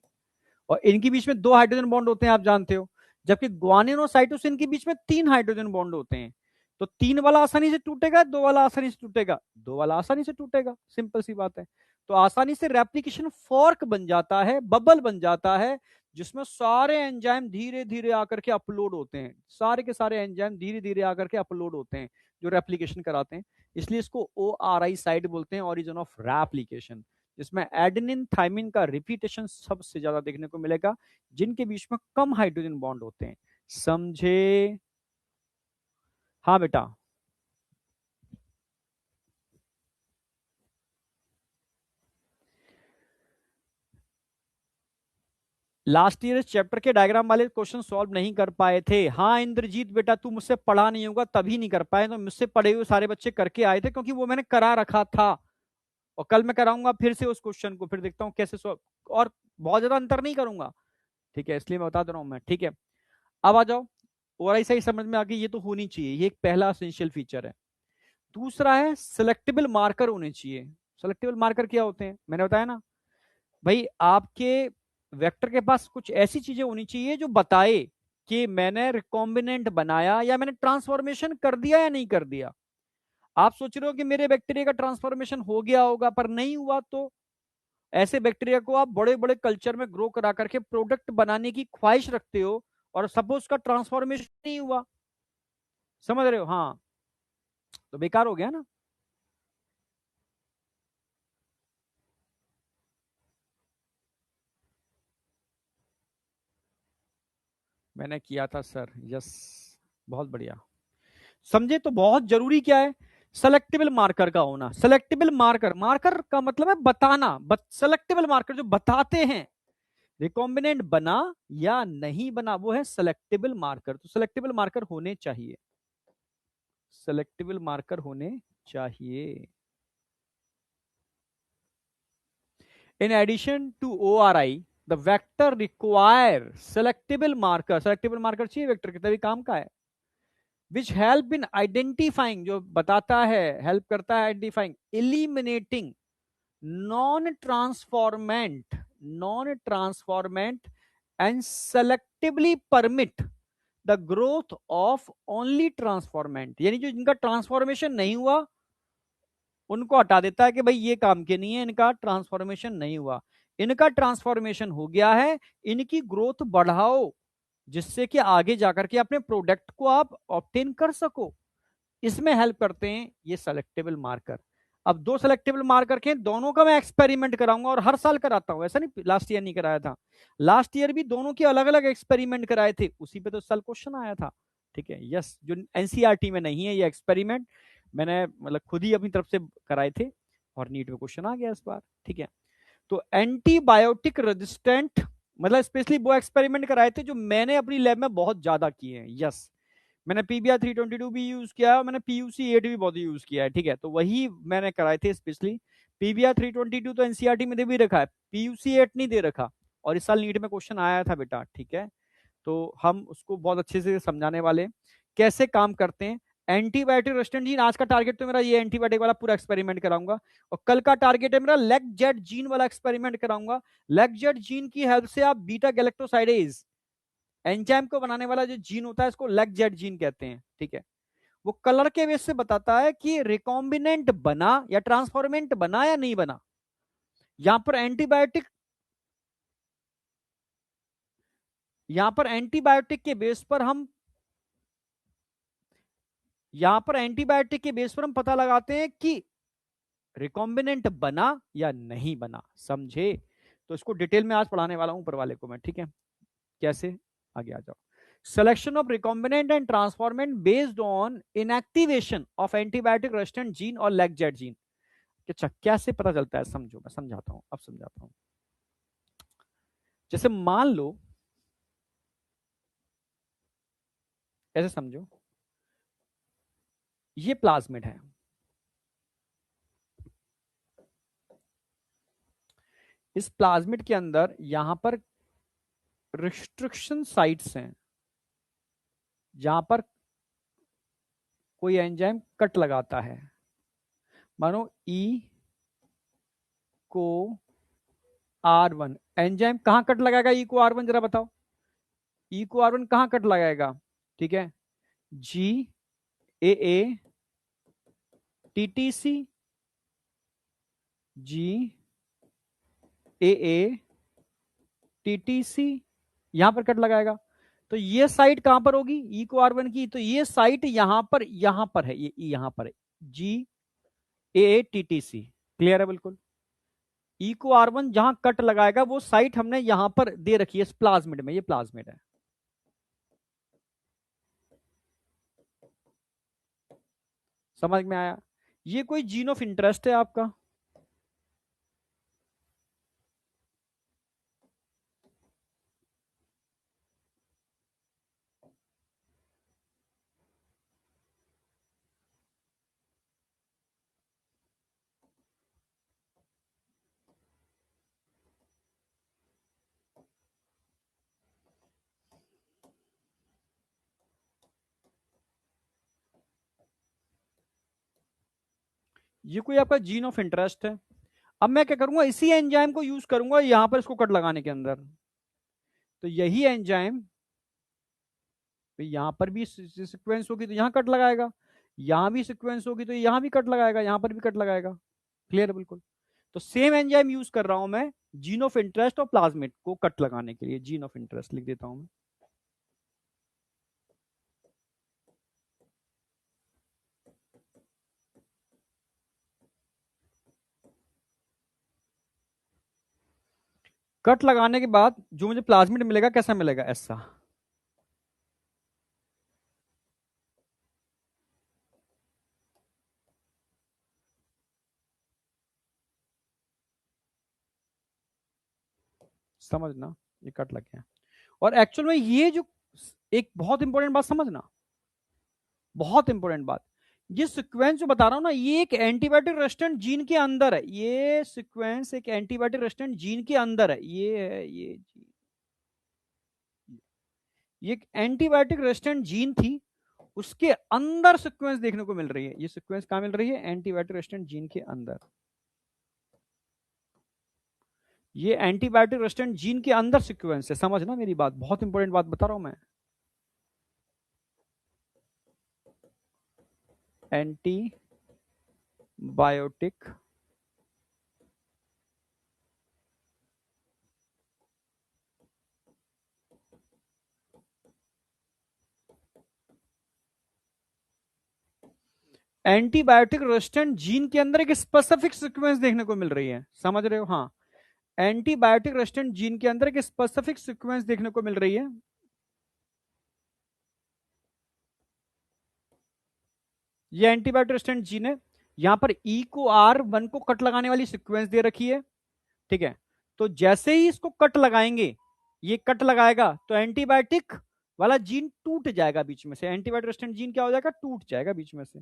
और इनके बीच में 2 हाइड्रोजन बॉन्ड होते हैं, आप जानते हो। जबकि ग्वानिन और साइटोसिन के बीच में 3 हाइड्रोजन बॉन्ड होते हैं। तो 3 वाला आसानी से टूटेगा, 2 वाला आसानी से टूटेगा, 2 वाला आसानी से टूटेगा, सिंपल सी बात है। तो आसानी से रेप्लिकेशन फॉर्क बन जाता है, बबल बन जाता है, जिसमें सारे एंजाइम धीरे धीरे आकर के अपलोड होते हैं, सारे के सारे एंजाइम धीरे धीरे आकर के अपलोड होते हैं जो रेप्लिकेशन कराते हैं। इसलिए इसको ओ आर आई साइट बोलते हैं, ओरिजिन ऑफ रेप्लिकेशन, जिसमें एडेनिन थाइमिन का रिपीटेशन सबसे ज्यादा देखने को मिलेगा, जिनके बीच में कम हाइड्रोजन बॉन्ड होते हैं। समझे? हाँ बेटा। लास्ट ईयर इस चैप्टर के डायग्राम वाले क्वेश्चन सॉल्व नहीं कर पाए थे। हाँ इंद्रजीत बेटा, तू मुझसे पढ़ा नहीं होगा तभी नहीं कर पाए, तो मुझसे पढ़े हुए सारे बच्चे करके आए थे, क्योंकि वो मैंने करा रखा था। और कल मैं कराऊंगा फिर से उस क्वेश्चन को, फिर देखता हूँ कैसे सॉल्व, और बहुत ज्यादा अंतर नहीं करूंगा, ठीक है, इसलिए मैं बता दे रहा हूँ मैं, ठीक है। अब आ जाओ, और ऐसा ही समझ में आ गई, ये तो होनी चाहिए, ये एक पहला एसेंशियल फीचर है। दूसरा है सिलेक्टेबल मार्कर होने चाहिए। सिलेक्टेबल मार्कर क्या होते हैं, मैंने बताया ना भाई, आपके वेक्टर के पास कुछ ऐसी चीजें होनी चाहिए जो बताए कि मैंने रिकॉम्बिनेंट बनाया या मैंने ट्रांसफॉर्मेशन कर दिया या नहीं कर दिया। आप सोच रहे हो कि मेरे बैक्टीरिया का ट्रांसफॉर्मेशन हो गया होगा पर नहीं हुआ, तो ऐसे बैक्टीरिया को आप बड़े बड़े कल्चर में ग्रो करा करके प्रोडक्ट बनाने की ख्वाहिश रखते हो, और सपोज का ट्रांसफॉर्मेशन नहीं हुआ, समझ रहे हो? हाँ, तो बेकार हो गया ना। मैंने किया था सर, यस, बहुत बढ़िया। समझे? तो बहुत जरूरी क्या है, सेलेक्टेबल मार्कर का होना। सेलेक्टेबल मार्कर, मार्कर का मतलब है बताना, सेलेक्टेबल मार्कर जो बताते हैं रिकॉम्बिनेंट बना या नहीं बना, वो है सेलेक्टेबल मार्कर। तो सेलेक्टेबल मार्कर होने चाहिए, सेलेक्टेबल मार्कर होने चाहिए। In addition to ORI, the vector require selectable marker, selectable marker चाहिए वेक्टर के, तभी काम का है। विच हेल्प इन आइडेंटिफाइंग, जो बताता है, हेल्प करता है identifying, eliminating non transformant, non transformant and selectively permit the growth of only transformant, यानी जो जिनका ट्रांसफॉर्मेशन नहीं हुआ उनको हटा देता है कि भाई ये काम के नहीं है, इनका ट्रांसफॉर्मेशन नहीं हुआ। इनका ट्रांसफॉर्मेशन हो गया है, इनकी ग्रोथ बढ़ाओ, जिससे कि आगे जाकर के अपने प्रोडक्ट को आप ऑब्टेन कर सको। इसमें हेल्प करते हैं ये सेलेक्टेबल मार्कर। अब दो सेलेक्टेबल मार्कर के, दोनों का मैं एक्सपेरिमेंट कराऊंगा, और हर साल कराता हूं, ऐसा नहीं लास्ट ईयर नहीं कराया था। लास्ट ईयर भी दोनों के अलग अलग एक्सपेरिमेंट कराए थे, उसी पे तो साल क्वेश्चन आया था। ठीक है, यस, जो एनसीईआरटी में नहीं है ये एक्सपेरिमेंट, मैंने मतलब खुद ही अपनी तरफ से कराए थे, और नीट में क्वेश्चन आ गया इस बार। ठीक है, तो एंटीबायोटिक रेजिस्टेंट, मतलब स्पेशली वो एक्सपेरिमेंट कराए थे जो मैंने अपनी लैब में बहुत ज्यादा किए हैं। यस, मैंने PBR 322 भी यूज किया है, मैंने PUC 8 भी बहुत यूज किया है। ठीक है, तो वही मैंने कराए थे स्पेशली। PBR 322 तो एनसीईआरटी में दे भी रखा है, PUC 8 नहीं दे रखा, और इस साल नीट में क्वेश्चन आया था बेटा। ठीक है, तो हम उसको बहुत अच्छे से समझाने वाले, कैसे काम करते हैं। एंटीबायोटिक रेजिस्टेंट जीन, आज का टारगेट तो मेरा ये एंटीबायोटिक वाला पूरा एक्सपेरिमेंट कराऊंगा, और कल का टारगेट है मेरा लेग जेट जीन वाला एक्सपेरिमेंट कराऊंगा। लेग जेट जीन की हेल्प से आप बीटा गैलेक्टोसाइडेज एंजाइम को बनाने वाला जो जीन होता है, इसको लेग जेट जीन कहते हैं। ठीक है, वो कलर के बेस से बताता है कि रिकॉम्बिनेंट बना या ट्रांसफॉर्मेंट बना या नहीं बना। यहां पर एंटीबायोटिक, यहां पर एंटीबायोटिक के बेस पर हम, यहां पर एंटीबायोटिक के बेस पर हम पता लगाते हैं कि रिकॉम्बिनेंट बना या नहीं बना। समझे? तो इसको डिटेल में आज पढ़ाने वाला हूं ऊपर वाले को मैं। ठीक है, कैसे, आगे आ जाओ। Selection of recombinant and transformant based on inactivation of antibiotic resistant gene और leg jet gene। अच्छा, कैसे पता चलता है, समझो, मैं समझाता हूं, अब समझाता हूं। जैसे मान लो, ऐसे समझो, ये प्लाज्मिड है, इस प्लाज्मिड के अंदर यहां पर रिस्ट्रिक्शन साइट्स हैं, जहां पर कोई एंजाइम कट लगाता है। मानो E को R1, एंजाइम कहां कट लगाएगा E को R1, जरा बताओ, E को R1 कहां कट लगाएगा? ठीक है, GAA TTC, GAA TTC, यहां पर कट लगाएगा। तो ये साइट कहां पर होगी E को R1 की? तो ये साइट यहां पर है, ये E यहां पर है, GAA TTC। क्लियर है बिल्कुल? E को R1 जहां कट लगाएगा वो साइट हमने यहां पर दे रखी है इस प्लाज्मिड में, ये प्लाज्मिड है। समझ में आया? ये कोई जीन ऑफ इंटरेस्ट है आपका? ये कोई आपका जीन ऑफ इंटरेस्ट है। अब मैं क्या करूंगा, इसी एंजाइम को यूज करूंगा यहां पर इसको कट लगाने के अंदर। तो यही एंजाइम यहां पर भी सीक्वेंस होगी तो यहां कट लगाएगा, यहां भी सीक्वेंस होगी तो यहां भी कट लगाएगा, यहां पर भी कट लगाएगा। क्लियर है बिल्कुल? तो सेम एंजाइम यूज कर रहा हूं मैं जीन ऑफ इंटरेस्ट और प्लाज्मिड को कट लगाने के लिए। जीन ऑफ इंटरेस्ट लिख देता हूं मैं। कट लगाने के बाद जो मुझे प्लाज्मिड मिलेगा कैसा मिलेगा, ऐसा। समझना, ये कट लग गया। और एक्चुअल में ये जो एक बहुत इंपॉर्टेंट बात समझना, बहुत इंपॉर्टेंट बात, ये सीक्वेंस जो बता रहा हूं ना, ये एक एंटीबायोटिक रेजिस्टेंट जीन के अंदर है। ये सीक्वेंस एक एंटीबायोटिक रेजिस्टेंट जीन के अंदर है। ये है ये जीन, ये एक एंटीबायोटिक रेजिस्टेंट जीन थी, उसके अंदर सीक्वेंस देखने को मिल रही है। ये सीक्वेंस कहां मिल रही है, एंटीबायोटिक रेजिस्टेंट जीन के अंदर। ये एंटीबायोटिक रेजिस्टेंट जीन के अंदर सीक्वेंस है। समझना मेरी बात, बहुत इंपॉर्टेंट बात बता रहा हूं मैं। एंटीबायोटिक एंटीबायोटिक रेजिस्टेंट जीन के अंदर एक स्पेसिफिक सीक्वेंस देखने को मिल रही है। समझ रहे हो? हाँ, एंटीबायोटिक रेजिस्टेंट जीन के अंदर एक स्पेसिफिक सीक्वेंस देखने को मिल रही है। ये एंटीबायोटिक रेजिस्टेंट जीन है। यहां पर ई को R1 को कट लगाने वाली सीक्वेंस दे रखी है, ठीक है। तो जैसे ही इसको कट लगाएंगे, ये कट लगाएगा तो एंटीबायोटिक वाला जीन टूट जाएगा बीच में से। एंटीबायोटिक रेजिस्टेंट जीन क्या हो जाएगा, टूट जाएगा बीच में से।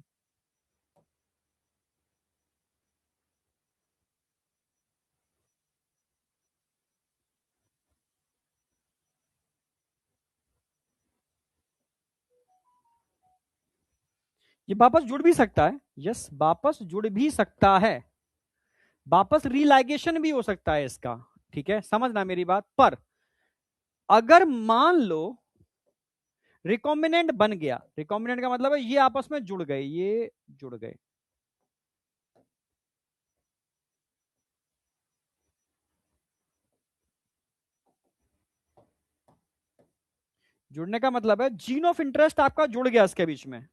ये वापस जुड़ भी सकता है, यस, वापस जुड़ भी सकता है, वापस रीलाइगेशन भी हो सकता है इसका, ठीक है। समझना मेरी बात। पर अगर मान लो रिकॉम्बिनेंट बन गया, रिकॉम्बिनेंट का मतलब है ये आपस में जुड़ गए, ये जुड़ गए। जुड़ने का मतलब है जीन ऑफ इंटरेस्ट आपका जुड़ गया इसके बीच में।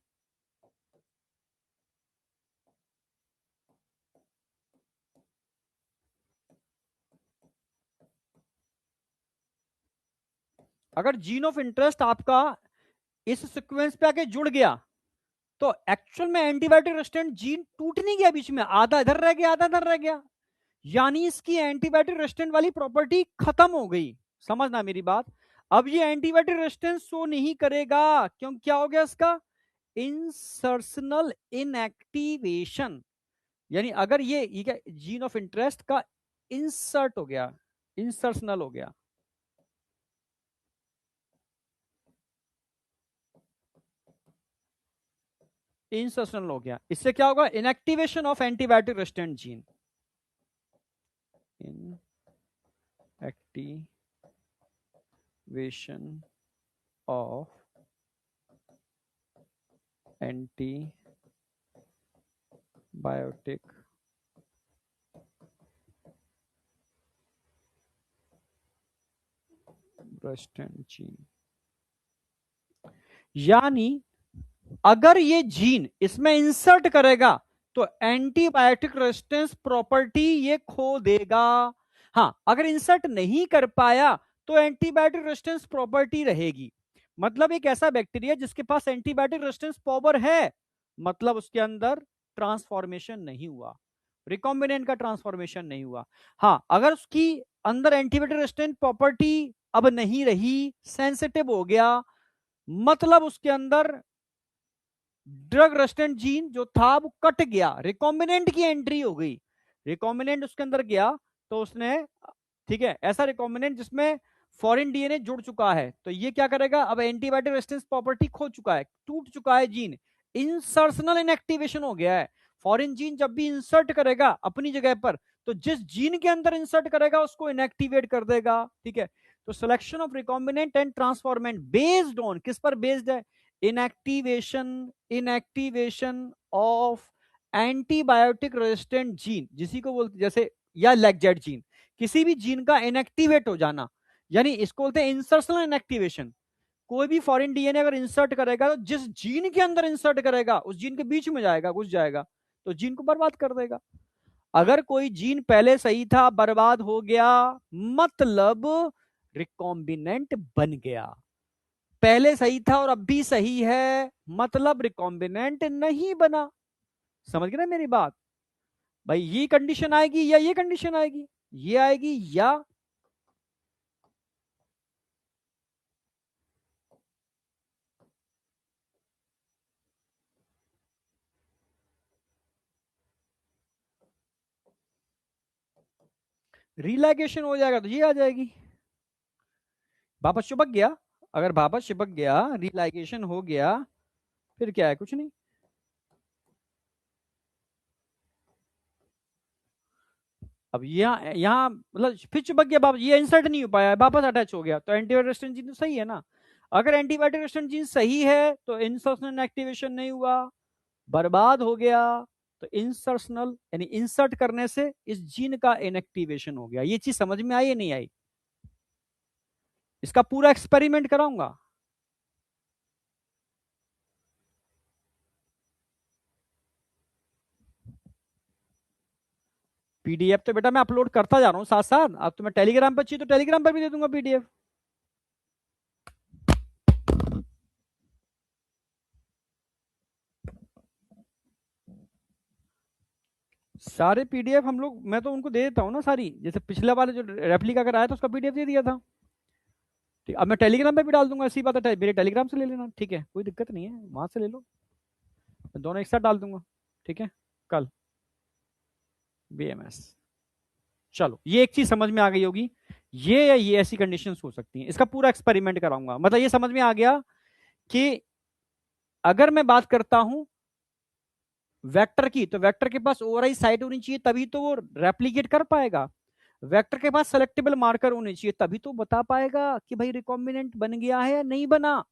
अगर जीन ऑफ इंटरेस्ट आपका इस सीक्वेंस पे आके जुड़ गया, तो एक्चुअल में एंटीबायोटिक रेजिस्टेंट जीन टूट नहीं गया बीच में, आधा इधर रह गया आधा इधर रह गया, यानी इसकी एंटीबायोटिक रेजिस्टेंट वाली प्रॉपर्टी खत्म हो गई। समझना मेरी बात। अब ये एंटीबायोटिक रेजिस्टेंस शो नहीं करेगा, क्यों? क्या हो गया इसका, इंसर्शनल इनएक्टिवेशन। यानी अगर ये जीन ऑफ इंटरेस्ट का इंसर्ट हो गया, इंसर्शनल हो गया, इंसर्शनल हो गया, इससे क्या होगा, inactivation of antibiotic resistant gene. Inactivation of antibiotic resistant gene. यानी अगर ये जीन इसमें इंसर्ट करेगा तो एंटीबायोटिक रेजिस्टेंस प्रॉपर्टी ये खो देगा। हाँ, अगर इंसर्ट नहीं कर पाया तो एंटीबायोटिक रेजिस्टेंस प्रॉपर्टी रहेगी। मतलब एक ऐसा बैक्टीरिया जिसके पास एंटीबायोटिक रेजिस्टेंस पावर है, मतलब उसके अंदर ट्रांसफॉर्मेशन नहीं हुआ, रिकॉम्बिनेंट का ट्रांसफॉर्मेशन नहीं हुआ। हाँ, अगर उसकी अंदर एंटीबायोटिक रेजिस्टेंस प्रॉपर्टी अब नहीं रही, सेंसिटिव हो गया, मतलब उसके अंदर ड्रग रेजिस्टेंट जीन जो था वो कट गया, रिकॉम्बिनेंट की एंट्री हो गई, रिकॉम्बिनेंट उसके अंदर गया, तो उसने, ठीक है, ऐसा रिकॉम्बिनेंट जिसमें फॉरेन डीएनए जुड़ चुका है, तो ये क्या करेगा, अब एंटीबायोटिक रेजिस्टेंस प्रॉपर्टी खो चुका है, टूट चुका है जीन, इंसर्शनल इनएक्टिवेशन हो गया है। फॉरेन जीन जब भी इंसर्ट करेगा अपनी जगह पर, तो जिस जीन के अंदर इंसर्ट करेगा उसको इनएक्टिवेट कर देगा, ठीक है। तो selection of recombinant and transformant based on, किस पर बेस्ड है, inactivation of antibiotic resistant gene, जिसी को बोलते, जैसे या लेगजेट जीन, किसी भी जीन का इनएक्टिवेट हो जाना, यानी इसको बोलते हैं इंसर्शनल इनएक्टिवेशन। कोई भी फॉरेन डीएनए अगर इंसर्ट करेगा तो जिस जीन के अंदर इंसर्ट करेगा उस जीन के बीच में जाएगा, घुस जाएगा, तो जीन को बर्बाद कर देगा। अगर कोई जीन पहले सही था, बर्बाद हो गया, मतलब रिकॉम्बिनेंट बन गया। पहले सही था और अब भी सही है, मतलब रिकॉम्बिनेंट नहीं बना। समझ गए ना मेरी बात? भाई ये कंडीशन आएगी या ये कंडीशन आएगी, ये आएगी या रिलैगेशन हो जाएगा तो ये आ जाएगी। वापस चिपक गया, अगर वापस चिपक गया, रिलाइगेशन हो गया, फिर क्या है, कुछ नहीं। अब यहाँ यहाँ मतलब फिर चिपक गया वापस, ये इंसर्ट नहीं हो पाया, वापस अटैच हो गया, तो एंटीबायोटिक रेजिस्टेंट जीन तो सही है ना। अगर एंटीबायोटिक रेजिस्टेंट जीन सही है तो इंसर्शनल एक्टिवेशन नहीं हुआ, बर्बाद हो गया, तो इंसर्शनल यानी इंसर्ट करने से इस जीन का इनएक्टिवेशन हो गया। ये चीज समझ में आई या नहीं आई? इसका पूरा एक्सपेरिमेंट कराऊंगा। पीडीएफ तो बेटा मैं अपलोड करता जा रहा हूँ साथ साथ, अब तो मैं टेलीग्राम पर चाहिए तो टेलीग्राम पर भी दे दूंगा पीडीएफ। सारे पीडीएफ हम लोग, मैं तो उनको दे देता हूँ ना सारी, जैसे पिछला वाला जो रेप्लिका कराया था उसका पीडीएफ दे दिया था। ठीक, अब मैं टेलीग्राम पे भी डाल दूंगा, ऐसी बात है, मेरे टेलीग्राम से ले लेना, ठीक है, कोई दिक्कत नहीं है, वहां से ले लो, मैं दोनों एक साथ डाल दूंगा, ठीक है। कल बीएमएस, चलो ये एक चीज समझ में आ गई होगी, ये या ये ऐसी कंडीशन हो सकती हैं, इसका पूरा एक्सपेरिमेंट कराऊंगा। मतलब ये समझ में आ गया कि अगर मैं बात करता हूं वेक्टर की, तो वेक्टर के पास ओवरआई साइट होनी चाहिए तभी तो वो रेप्लीकेट कर पाएगा। वेक्टर के पास सेलेक्टेबल मार्कर होने चाहिए तभी तो बता पाएगा कि भाई रिकॉम्बिनेंट बन गया है या नहीं बना।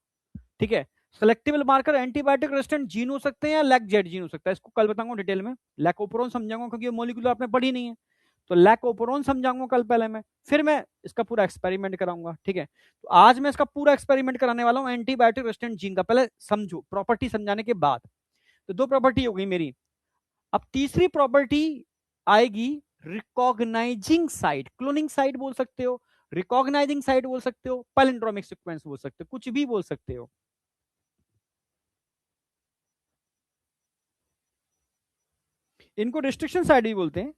ठीक है, selectable marker antibiotic resistant gene हो सकते हैं या लैक-जेड जीन हो सकता है, इसको कल बताऊंगा डिटेल में। लैकोप्रोन समझाऊंगा क्योंकि ये मॉलिक्यूल आपने पढ़ी नहीं है, तो लैकोप्रोन समझाऊंगा कल पहले मैं, फिर मैं इसका पूरा एक्सपेरिमेंट कराऊंगा। ठीक है, तो आज मैं इसका पूरा एक्सपेरिमेंट कराने वाला हूं एंटीबायोटिक रेजिस्टेंट जीन का। पहले समझो प्रॉपर्टी समझाने के बाद, तो दो प्रॉपर्टी हो गई मेरी। अब तीसरी प्रॉपर्टी आएगी रिकॉग्नाइजिंग साइट, क्लोनिंग साइट बोल सकते हो, रिकॉग्नाइजिंग साइट बोल सकते हो, पैलिंड्रोमिक सीक्वेंस बोल सकते हो, कुछ भी बोल सकते हो। इनको रिस्ट्रिक्शन साइट भी बोलते हैं,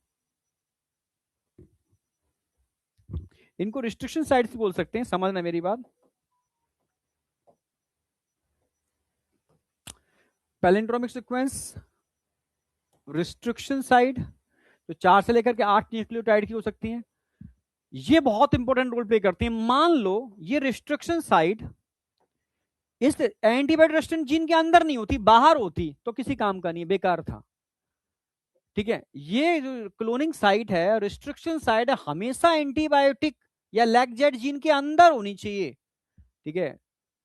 इनको रिस्ट्रिक्शन साइट्स बोल सकते हैं, समझना मेरी बात। पैलिंड्रोमिक सीक्वेंस, रिस्ट्रिक्शन साइट, तो 4 से लेकर के 8 न्यूक्लियोटाइड की हो सकती हैं। ये बहुत इंपॉर्टेंट रोल प्ले करती है। मान लो ये रिस्ट्रिक्शन साइट इस एंटीबायोटिक रेजिस्टेंट जीन के अंदर नहीं होती, बाहर होती, तो किसी काम का नहीं, बेकार था। ठीक है, ये जो क्लोनिंग साइट है, रिस्ट्रिक्शन साइट है, हमेशा एंटीबायोटिक या लैक-जेड जीन के अंदर होनी चाहिए। ठीक है,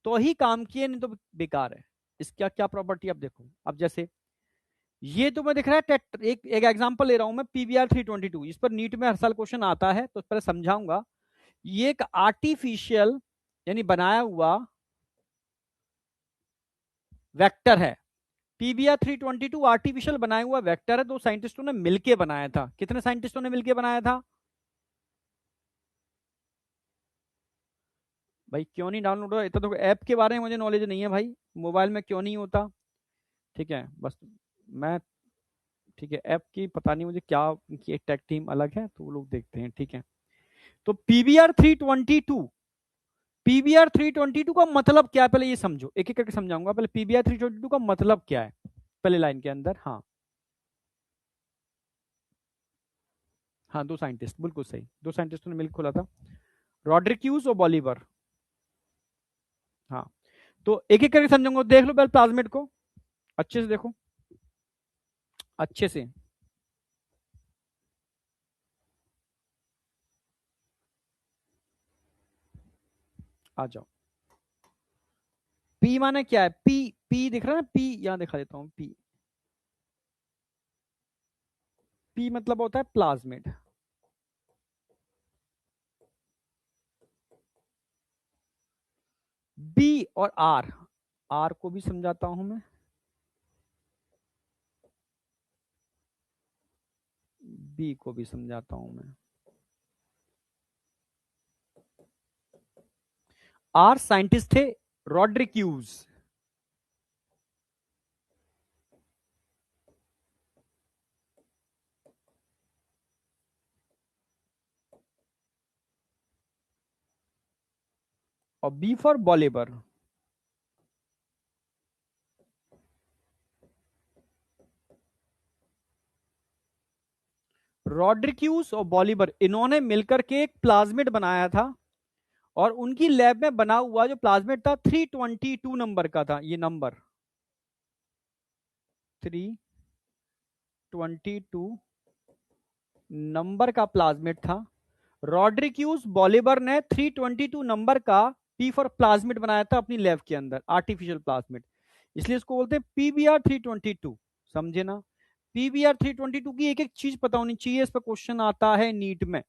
तो ही काम किए, नहीं तो बेकार है। इसका क्या प्रॉपर्टी अब देखो, अब जैसे ये तो मैं दिख रहा है एक एग्जांपल ले रहा हूं मैं, पीबीआर 322, इस पर नीट में हर साल क्वेश्चन आता है तो पहले समझाऊंगा। ये एक आर्टिफिशियल यानी बनाया हुआ वेक्टर है। पीबीआर 322 आर्टिफिशियल बनाया हुआ वेक्टर है, दो साइंटिस्टों ने मिलकर बनाया था। कितने साइंटिस्टों ने मिलकर बनाया था भाई? क्यों नहीं डाउनलोड होता? इतना तो ऐप के बारे में मुझे नॉलेज नहीं है भाई, मोबाइल में क्यों नहीं होता? ठीक है, बस मैं, ठीक है, ऐप की पता नहीं मुझे क्या, उनकी एक टेक टीम अलग है तो वो लोग देखते हैं। ठीक है, तो पीबीआर 322 का मतलब क्या है, पहले ये समझो, एक एक करके समझाऊंगा। पहले पीबीआर 322 का मतलब क्या है, पहले लाइन के अंदर। हाँ हाँ, दो साइंटिस्ट, बिल्कुल सही, दो साइंटिस्टों ने मिलकर खोला था, रॉड्रिक्यूज और बॉलीवर। हाँ, तो एक एक करके समझाऊंगा, देख लो पहले प्लाज्मिड को अच्छे से देखो, अच्छे से। आ जाओ, पी माने क्या है? पी, पी दिख रहा है ना, पी यहां दिखा देता हूं, पी, पी मतलब होता है प्लाज्मिड। बी और आर, आर को भी समझाता हूं मैं, बी को भी समझाता हूं मैं। आर साइंटिस्ट थे रॉड्रिक्यूज, और बी फॉर बॉलीबर। रॉड्रिक्यूज और बॉलीबर इन्होंने मिलकर के एक प्लाज्मिड बनाया था, और उनकी लैब में बना हुआ जो प्लाज्मिड था 322 नंबर का था। ये नंबर 322 नंबर का प्लाज्मिड था। रॉड्रिक्यूज बॉलीबर ने 322 नंबर का पी फॉर प्लाज्मिड बनाया था अपनी लैब के अंदर, आर्टिफिशियल प्लाज्मिड, इसलिए इसको बोलते हैं पीबीआर 322। समझे ना? पीबीआर 322 की एक एक चीज पता होनी चाहिए, इस पर क्वेश्चन आता है नीट में।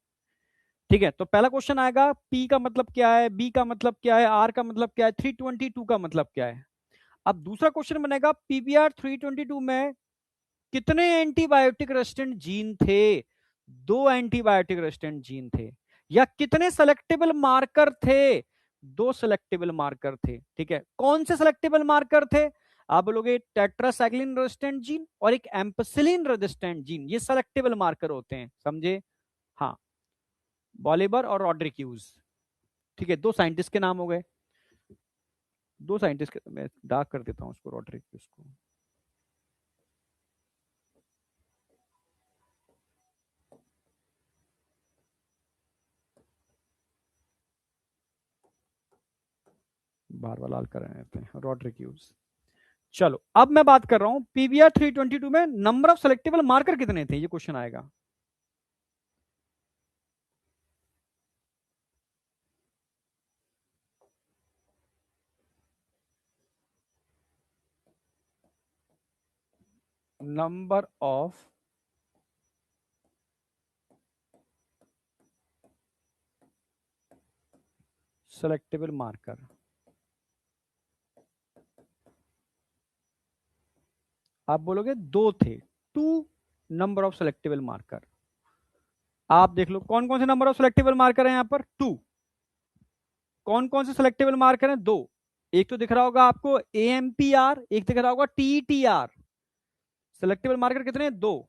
ठीक है, तो पहला क्वेश्चन आएगा पी का मतलब क्या है, बी का मतलब क्या है, आर का मतलब क्या है, 322 का मतलब क्या है। अब दूसरा क्वेश्चन बनेगा पीबीआर 322 में कितने एंटीबायोटिक रेजिस्टेंट जीन थे? दो एंटीबायोटिक रेजिस्टेंट जीन थे। या कितने सेलेक्टेबल मार्कर थे? दो सेलेक्टेबल मार्कर थे। ठीक है, कौन से सेलेक्टेबल मार्कर थे? आप बोलोगे टेट्रासाइक्लिन रेजिस्टेंट जीन और एक एम्पेसिलिन रेजिस्टेंट जीन, ये सेलेक्टेबल मार्कर होते हैं। समझे? हाँ, बॉलीबर और रॉड्रिक्यूज। ठीक है, दो साइंटिस्ट के नाम हो गए। दो साइंटिस्ट के, मैं डार्क कर देता हूं उसको, रॉड्रिक्यूज को। बार बार लाल कर रहे हैं रॉड्रिक्यूज। चलो, अब मैं बात कर रहा हूं पीबीआर 322 में नंबर ऑफ सेलेक्टेबल मार्कर कितने थे, ये क्वेश्चन आएगा। नंबर ऑफ सेलेक्टेबल मार्कर, आप बोलोगे दो थे, two number of selectable marker. आप देख लो कौन कौन से नंबर ऑफ सेलेक्टेबल मार्कर है यहां पर, टू। कौन कौन से सेलेक्टेबल मार्कर हैं? दो। एक तो दिख रहा होगा आपको AMPR, एक दिख रहा होगा TTR। सेलेक्टेबल मार्कर कितने हैं? दो।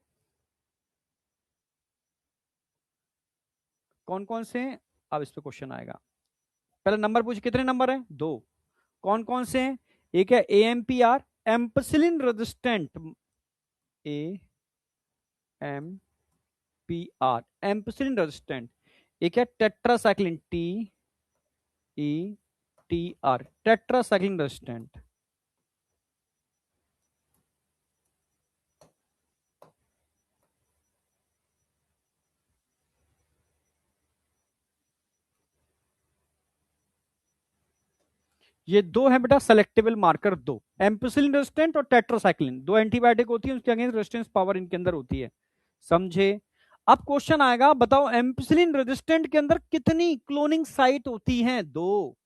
कौन कौन से हैं? अब इस पे क्वेश्चन आएगा। पहले नंबर पूछ, कितने नंबर हैं? दो। कौन कौन से हैं? एक है AMPR, एम्पसिलिन रेजिस्टेंट, AMPR एम्पसिलिन रेजिस्टेंट। एक है टेट्रासाइक्लिन, TETR टेट्रासाइक्लिन रेजिस्टेंट। ये दो है बेटा सेलेक्टेबल मार्कर, दो एम्पिसिलिन रेजिस्टेंट और टेट्रासाइक्लिन, दो एंटीबायोटिक होती है, उसके अगेंस्ट रेजिस्टेंस पावर इनके अंदर होती है। समझे? अब क्वेश्चन आएगा, बताओ एम्पिसिलिन रेजिस्टेंट के अंदर कितनी क्लोनिंग साइट होती हैं? दो।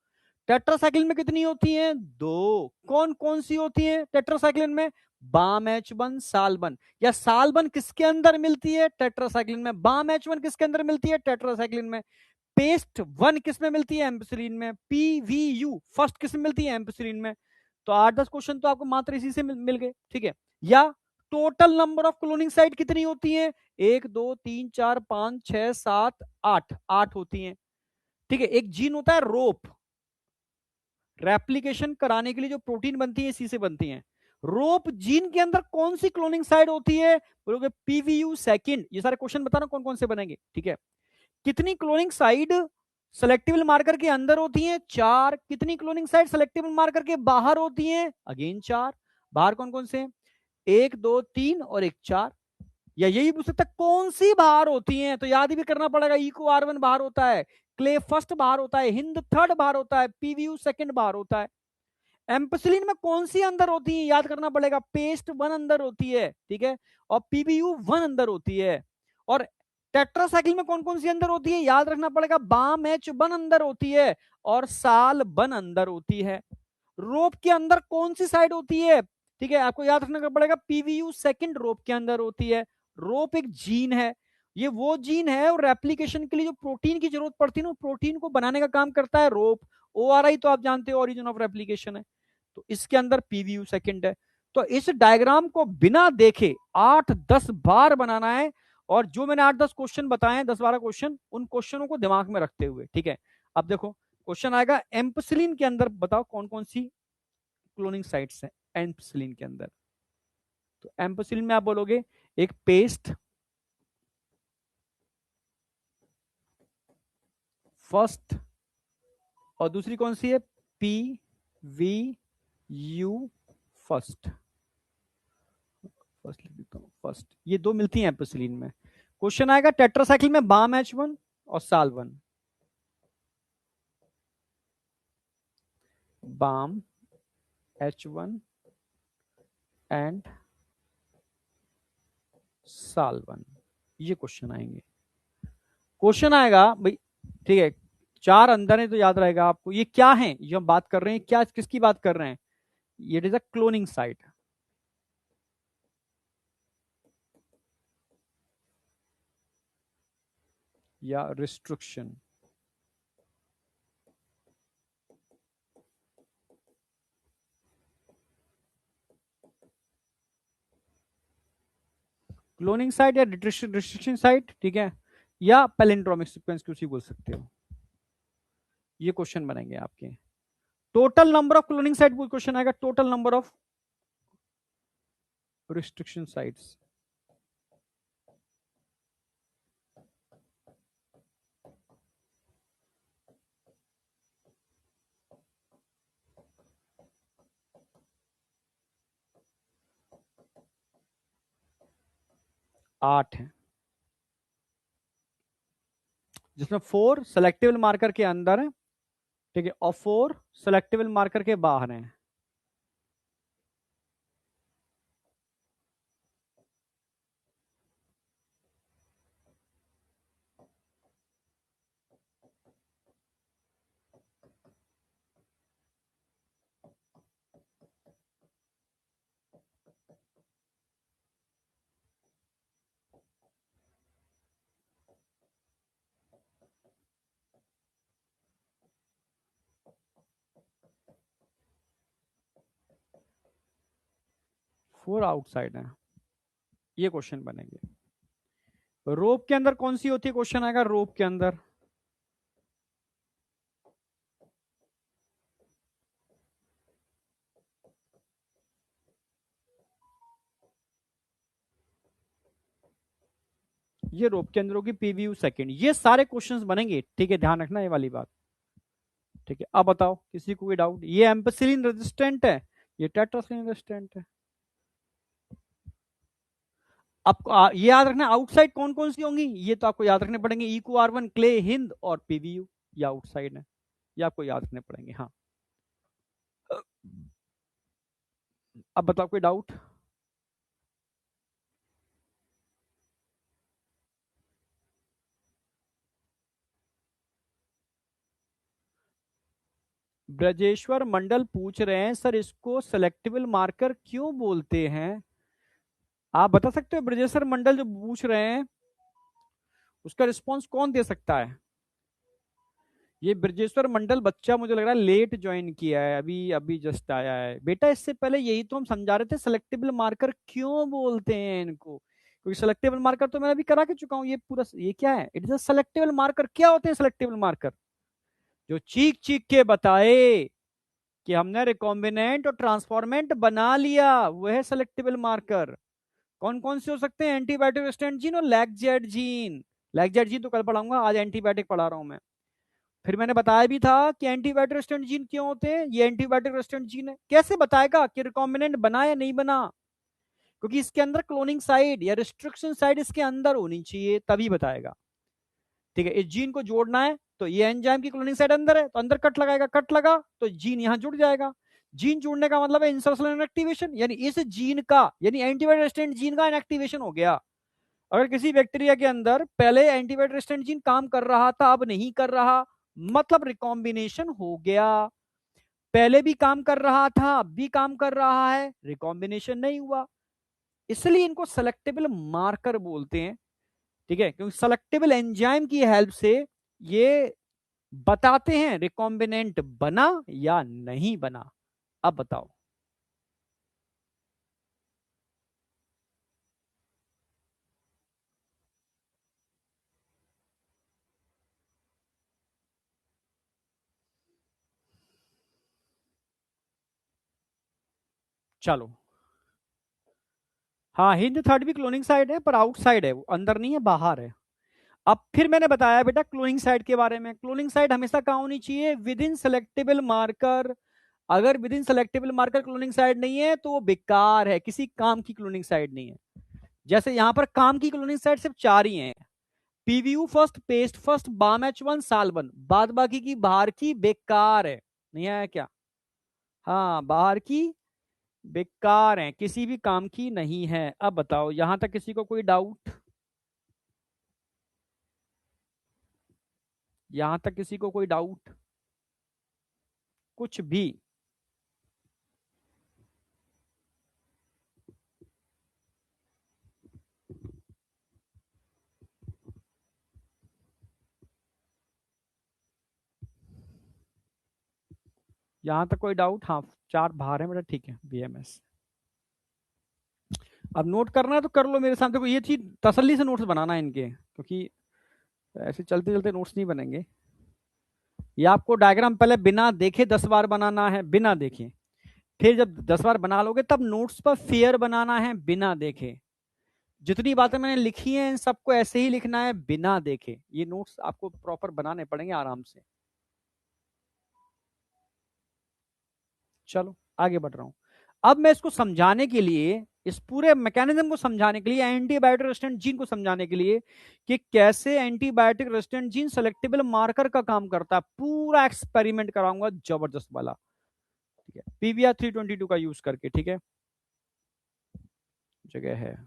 टेट्रासाइक्लिन में कितनी होती हैं? दो। कौन कौन सी होती है टेट्रासाइक्लिन में? बाम सालबन। या सालबन किसके अंदर मिलती है? टेट्रासाइक्लिन में। बाम किसके अंदर मिलती है? टेट्रासाइक्लिन में। पेस्ट वन किस में मिलती है? एम्पिसिलिन में। PVU फर्स्ट किस में मिलती है? एम्पिसिलिन में। तो 8-10 क्वेश्चन तो आपको मात्र इसी से मिल गए। ठीक है, या total number of cloning site कितनी होती है? 1 2 3 4 5 6 7 8, 8 होती हैं। ठीक है, एक जीन होता है रोप, रेप्लिकेशन कराने के लिए जो प्रोटीन बनती है इसी से बनती है। रोप जीन के अंदर कौन सी क्लोनिंग साइट होती है? बोलोगे PVU सेकंड। ये सारे क्वेश्चन बताना कौन कौन से बनेंगे। ठीक है, कितनी क्लोनिंग साइड सेलेक्टेबल मार्कर के अंदर होती हैं? 4। कितनी क्लोनिंग साइड सेलेक्टेबल मार्कर के बाहर होती हैं? अगेन 4। बाहर कौन कौन से? 1 2 3 और एक 4। या यही पूछ सकता कौन सी बाहर होती हैं, तो याद भी करना पड़ेगा। इको R1 बाहर होता है, क्ले फर्स्ट बाहर होता है, हिंद थर्ड बाहर होता है, PVU सेकंड बाहर होता है। एम्पिसिलिन में कौन सी अंदर होती है? याद करना पड़ेगा, पेस्ट वन अंदर होती है। ठीक है, और PBU वन अंदर होती है। और टेट्रासाइक्लिन में कौन कौन सी अंदर होती है, याद रखना पड़ेगा, बाम H1 अंदर होती है और साल बन अंदर होती है। रोप के अंदर कौन सी साइड होती है, ठीक है, आपको याद रखना पड़ेगा, पीवीयू सेकंड रोप के अंदर होती है। रोप एक जीन है, ये वो जीन है और रेप्लिकेशन के लिए जो प्रोटीन की जरूरत पड़ती है ना, प्रोटीन को बनाने का काम करता है रोप। ओआरआई तो आप जानते हो ओरिजिन ऑफ रेप्लिकेशन है, तो इसके अंदर पीवीयू सेकंड है। तो इस डायग्राम को बिना देखे 8-10 बार बनाना है, और जो मैंने 8-10 क्वेश्चन बताए हैं, 10-12 क्वेश्चन, उन क्वेश्चनों को दिमाग में रखते हुए, ठीक है। अब देखो क्वेश्चन आएगा, एम्पसिलिन के अंदर बताओ कौन कौन सी क्लोनिंग साइट्स हैं एम्पसिलिन के अंदर। तो एम्पसिलिन में आप बोलोगे एक पेस्ट, फर्स्ट, और दूसरी कौन सी है, P V you first. First लिख देता हूं, फर्स्ट, ये दो मिलती हैं एम्पसिलिन में। क्वेश्चन आएगा टेट्रासाइक्लिन में बाम H1 और साल 1, बाम H1 एंड साल 1, ये क्वेश्चन आएंगे। क्वेश्चन आएगा भाई, ठीक है, 4 अंदर है तो याद रहेगा आपको, ये क्या है, ये हम बात कर रहे हैं, क्या किसकी बात कर रहे हैं, ये इज अ क्लोनिंग साइट या रिस्ट्रिक्शन। क्लोनिंग साइट या रिस्ट्रिक्शन साइट, ठीक है, या पैलिंड्रोमिक सीक्वेंस की बोल सकते हो। ये क्वेश्चन बनेंगे आपके। Total number of cloning site question आएगा, total number of restriction sites. आठ है, जिसमें 4 सेलेक्टेबल मार्कर के अंदर है, ठीक है, और 4 सेलेक्टेबल मार्कर के बाहर हैं। फोर आउटसाइड है, ये क्वेश्चन बनेंगे। रोप के अंदर कौन सी होती है, क्वेश्चन आएगा रोप के अंदर, ये रोप के अंदर होगी पीवीयू सेकंड। ये सारे क्वेश्चंस बनेंगे, ठीक है, ध्यान रखना ये वाली बात, ठीक है। अब बताओ किसी को कोई डाउट, ये एम्पेसिलिन रेजिस्टेंट है, ये टेट्रासिलिन रेजिस्टेंट है। आपको ये याद रखना आउटसाइड कौन कौन सी होंगी, ये तो आपको याद रखने पड़ेंगे, इको आर1, क्ले, हिंद और पीवीयू, ये आउटसाइड है, ये आपको याद रखने पड़ेंगे। हाँ, अब बताओ कोई डाउट। ब्रजेश्वर मंडल पूछ रहे हैं सर इसको सेलेक्टेबल मार्कर क्यों बोलते हैं, आप बता सकते हो। ब्रजेश्वर मंडल जो पूछ रहे हैं उसका रिस्पांस कौन दे सकता है। ये ब्रजेश्वर मंडल बच्चा मुझे लग रहा है लेट ज्वाइन किया है, अभी अभी जस्ट आया है। बेटा इससे पहले यही तो हम समझा रहे थे, सेलेक्टेबल मार्कर क्यों बोलते हैं इनको, क्योंकि सेलेक्टेबल मार्कर तो मैं अभी करा के चुका हूँ। ये पूरा ये क्या है, it is a selectable marker. क्या होते हैं सेलेक्टेबल मार्कर, जो चीख चीख के बताए कि हमने रिकॉम्बिनेंट और ट्रांसफॉर्मेंट बना लिया, वह है सेलेक्टेबल मार्कर। कौन कौन से हो सकते हैं, एंटीबायोटिक रेजिस्टेंट जीन और लैगजेड जीन। लैगजेड जीन तो कल पढ़ाऊंगा, आज एंटीबायोटिक पढ़ा रहा हूं मैं। फिर मैंने बताया भी था कि एंटीबायोटिक रेजिस्टेंट जीन क्यों होते हैं, ये एंटीबायोटिक रेजिस्टेंट जीन है। कैसे बताएगा कि रिकॉम्बिनेंट बना या नहीं बना, क्योंकि इसके अंदर क्लोनिंग साइड या रिस्ट्रिक्शन साइड इसके अंदर होनी चाहिए, तभी बताएगा। ठीक है, इस जीन को जोड़ना है तो ये एंजाइम की क्लोनिंग साइड अंदर है, तो अंदर कट लगाएगा, कट लगा तो जीन यहां जुड़ जाएगा। जीन जुड़ने का मतलब है इंसर्शन इनएक्टिवेशन, यानी इस जीन का, यानी एंटीबायोटिक रेजिस्टेंट जीन का इनएक्टिवेशन हो गया। अगर किसी बैक्टीरिया के अंदर पहले एंटीबायोटिक रेजिस्टेंट जीन काम कर रहा था, अब नहीं कर रहा, मतलब रिकॉम्बिनेशन हो गया। पहले भी काम कर रहा था, अब भी काम कर रहा है, रिकॉम्बिनेशन नहीं हुआ, इसलिए इनको सेलेक्टेबल मार्कर बोलते हैं। ठीक है, क्योंकि सेलेक्टेबल एंजाइम की हेल्प से ये बताते हैं रिकॉम्बिनेंट बना या नहीं बना। अब बताओ। चलो, हाँ, हिंद थर्ड भी क्लोनिंग साइड है, पर आउटसाइड है, वो अंदर नहीं है, बाहर है। अब फिर मैंने बताया बेटा क्लोनिंग साइड के बारे में। क्लोनिंग साइड हमेशा कहां होनी चाहिए? Within selectable marker. अगर within selectable marker cloning site नहीं है तो वो बेकार है, किसी काम की क्लोनिंग साइड नहीं है। जैसे यहां पर काम की क्लोनिंग साइड सिर्फ 4 ही हैं, Pvu first, Pst first, Bam H1, साल्बन। बाद बाकी की बाहर की बेकार है। नहीं आया क्या? हाँ, बाहर की बेकार है, किसी भी काम की नहीं है। अब बताओ, यहां तक किसी को कोई डाउट? यहां तक किसी को कोई डाउट? कुछ भी? यहां तक कोई डाउट? हाँ, 4 बाहर है बेटा, ठीक है, बीएमएस। अब नोट करना है तो कर लो मेरे साथ। देखो, ये चीज तसल्ली से नोट्स बनाना है इनके, क्योंकि ऐसे चलते चलते नोट्स नहीं बनेंगे। ये आपको डायग्राम पहले बिना देखे 10 बार बनाना है, बिना देखे। फिर जब 10 बार बना लोगे तब नोट्स पर फेयर बनाना है, बिना देखे। जितनी बातें मैंने लिखी हैं इन सबको ऐसे ही लिखना है, बिना देखे। ये नोट्स आपको प्रॉपर बनाने पड़ेंगे आराम से। चलो, आगे बढ़ रहा हूं। अब मैं इसको समझाने के लिए, इस पूरे मैकेनिज्म को समझाने के लिए, एंटीबायोटिक रेजिस्टेंट जीन को समझाने के लिए कि कैसे antibiotic resistant gene selectable marker का काम करता है, पूरा एक्सपेरिमेंट कराऊंगा जबरदस्त वाला। ठीक है, पीवीआर 322 का यूज करके। ठीक है, जगह है।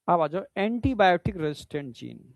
अब आ जाओ एंटीबायोटिक रेजिस्टेंट जीन।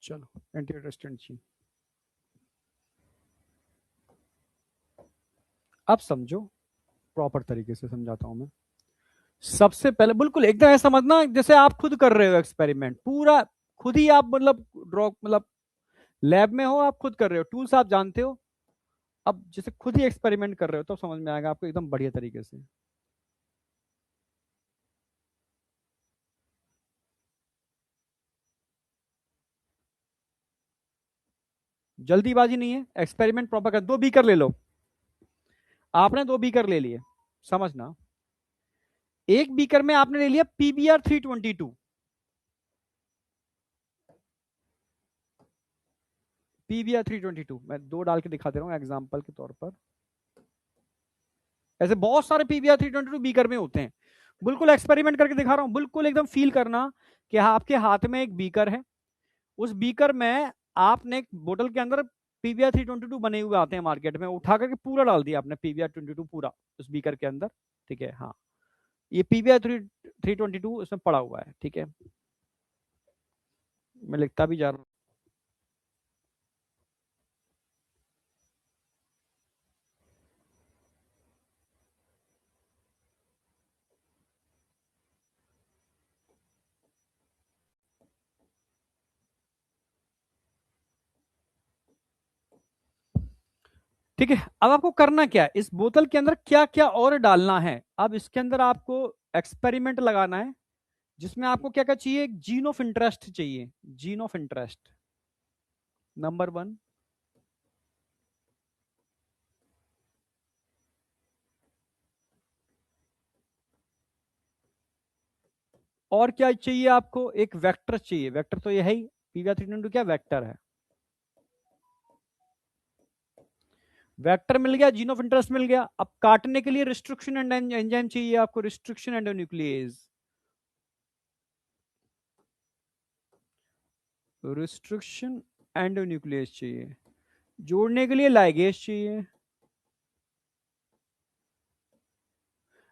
चलो, एंटीबायोटिक रेजिस्टेंट जीन अब समझो, प्रॉपर तरीके से समझाता हूं मैं। सबसे पहले बिल्कुल एकदम ऐसा समझना जैसे आप खुद कर रहे हो एक्सपेरिमेंट, पूरा खुद ही आप, मतलब ड्रॉ, मतलब लैब में हो, आप खुद कर रहे हो, टूल्स आप जानते हो। अब जैसे खुद ही एक्सपेरिमेंट कर रहे हो तो समझ में आएगा आपको एकदम बढ़िया तरीके से। जल्दीबाजी नहीं है, एक्सपेरिमेंट प्रॉपर कर। 2 बीकर ले लो, आपने 2 बीकर ले लिए, समझना। एक बीकर में आपने ले लिया पीबीआर 322, पीबीआर 322। मैं 2 डाल के दिखा दे रहा हूं एग्जाम्पल के तौर पर। ऐसे बहुत सारे पीबीआर 322 बीकर में होते हैं। बिल्कुल एक्सपेरिमेंट करके दिखा रहा हूं, बिल्कुल एकदम फील करना कि आपके हाथ में एक बीकर है। उस बीकर में आपने एक बोतल के अंदर पीवीआर 322 बने हुए आते हैं मार्केट में, उठा करके पूरा डाल दिया आपने पीवीआर 22 पूरा उस बीकर के अंदर, ठीक है। हाँ, ये पीवीआर 322 उसमें पड़ा हुआ है, ठीक है। मैं लिखता भी जा रहा हूँ। ठीक है, अब आपको करना क्या है, इस बोतल के अंदर क्या क्या और डालना है। अब इसके अंदर आपको एक्सपेरिमेंट लगाना है, जिसमें आपको क्या क्या चाहिए, एक जीन ऑफ इंटरेस्ट चाहिए, जीन ऑफ इंटरेस्ट नंबर 1। और क्या चाहिए आपको, एक वेक्टर चाहिए, वेक्टर तो ये है ही, पीवीआर 322 क्या वेक्टर है। वेक्टर मिल गया, जीन ऑफ इंटरेस्ट मिल गया। अब काटने के लिए रिस्ट्रिक्शन एंड एंजाइम चाहिए आपको, restriction and nucleus, restriction and nucleus चाहिए। जोड़ने के लिए लाइगेज चाहिए,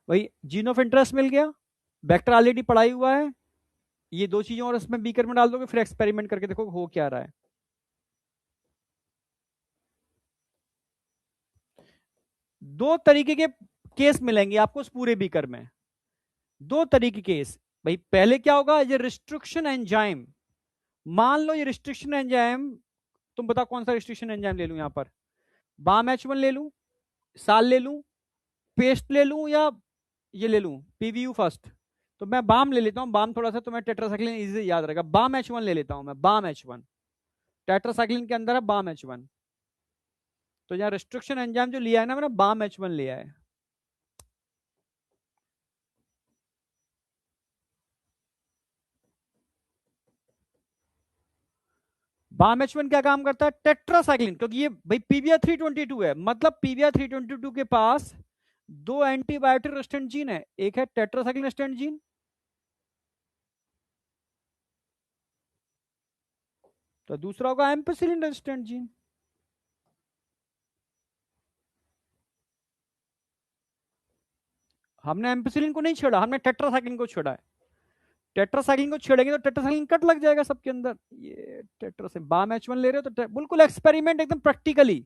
वही जीन ऑफ इंटरेस्ट मिल गया, वेक्टर ऑलरेडी पढ़ाई हुआ है। ये दो चीजें और इसमें बीकर में डाल दोगे, फिर एक्सपेरिमेंट करके देखो हो क्या रहा है। दो तरीके के केस मिलेंगे आपको उस पूरे बीकर में, दो तरीके के केस। भाई पहले क्या होगा, ये रिस्ट्रिक्शन एंजाइम, मान लो ये रिस्ट्रिक्शन एंजाइम, तुम बताओ कौन सा रिस्ट्रिक्शन एंजाइम ले लूं यहां पर, बाम H1 ले लूं, साल ले लूं, पेस्ट ले लूं, या ये ले लूं पीवीयू फर्स्ट। तो मैं बाम ले लेता हूं, बाम थोड़ा सा तुम्हें टेट्रासाइक्लिन इजी याद रहेगा, बाम H1 ले लेता हूं मैं, बाम H1, टेट्रासाइक्लिन के अंदर है बाम H1। तो यहाँ रिस्ट्रिक्शन एंजाइम जो लिया है ना मैंने, बाम H1 लिया है। बाम H1 क्या काम करता है, टेट्रासाइक्लिन, क्योंकि ये भाई पीवीआर 322 है, मतलब पीवीआर 322 के पास दो एंटीबायोटिक रेजिस्टेंट जीन है, एक है टेट्रासाइक्लिन रेजिस्टेंट जीन, तो दूसरा होगा एम्पिसिलिन रेजिस्टेंट जीन। हमने एम्पिसिलिन को नहीं छेड़ा, हमने टेट्रासाइक्लिन को छेड़ा है। टेट्रासाइक्लिन को छेड़ेंगे तो टेट्रासाइक्लिन कट लग जाएगा सबके अंदर। ये टेट्रासाइक्लिन बाम H1 ले रहे हो तो बिल्कुल एक्सपेरिमेंट एकदम प्रैक्टिकली,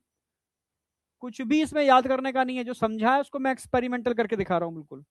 कुछ भी इसमें याद करने का नहीं है, जो समझा है उसको मैं एक्सपेरिमेंटल करके दिखा रहा हूं बिल्कुल।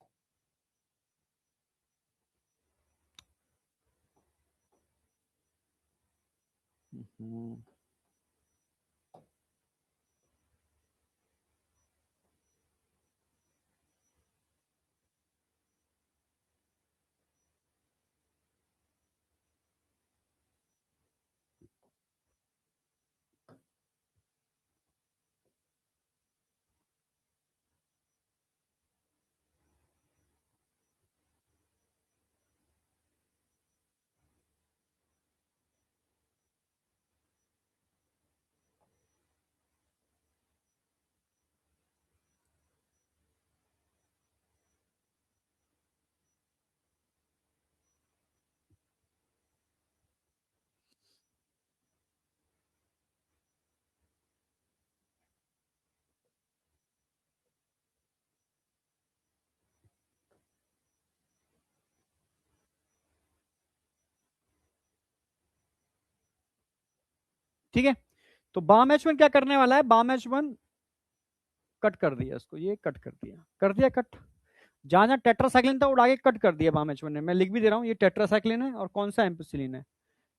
ठीक है, तो बाम H1 क्या करने वाला है, बाम H1 कट कर दिया इसको, ये कट कर दिया, कर दिया कट। जहां जहां टेट्रासाइक्लिन था उड़ा के कट कर दिया बाम H1 ने, मैं लिख भी दे रहा हूं, ये टेट्रासाइक्लिन है और कौन सा एम्पिसिलिन है,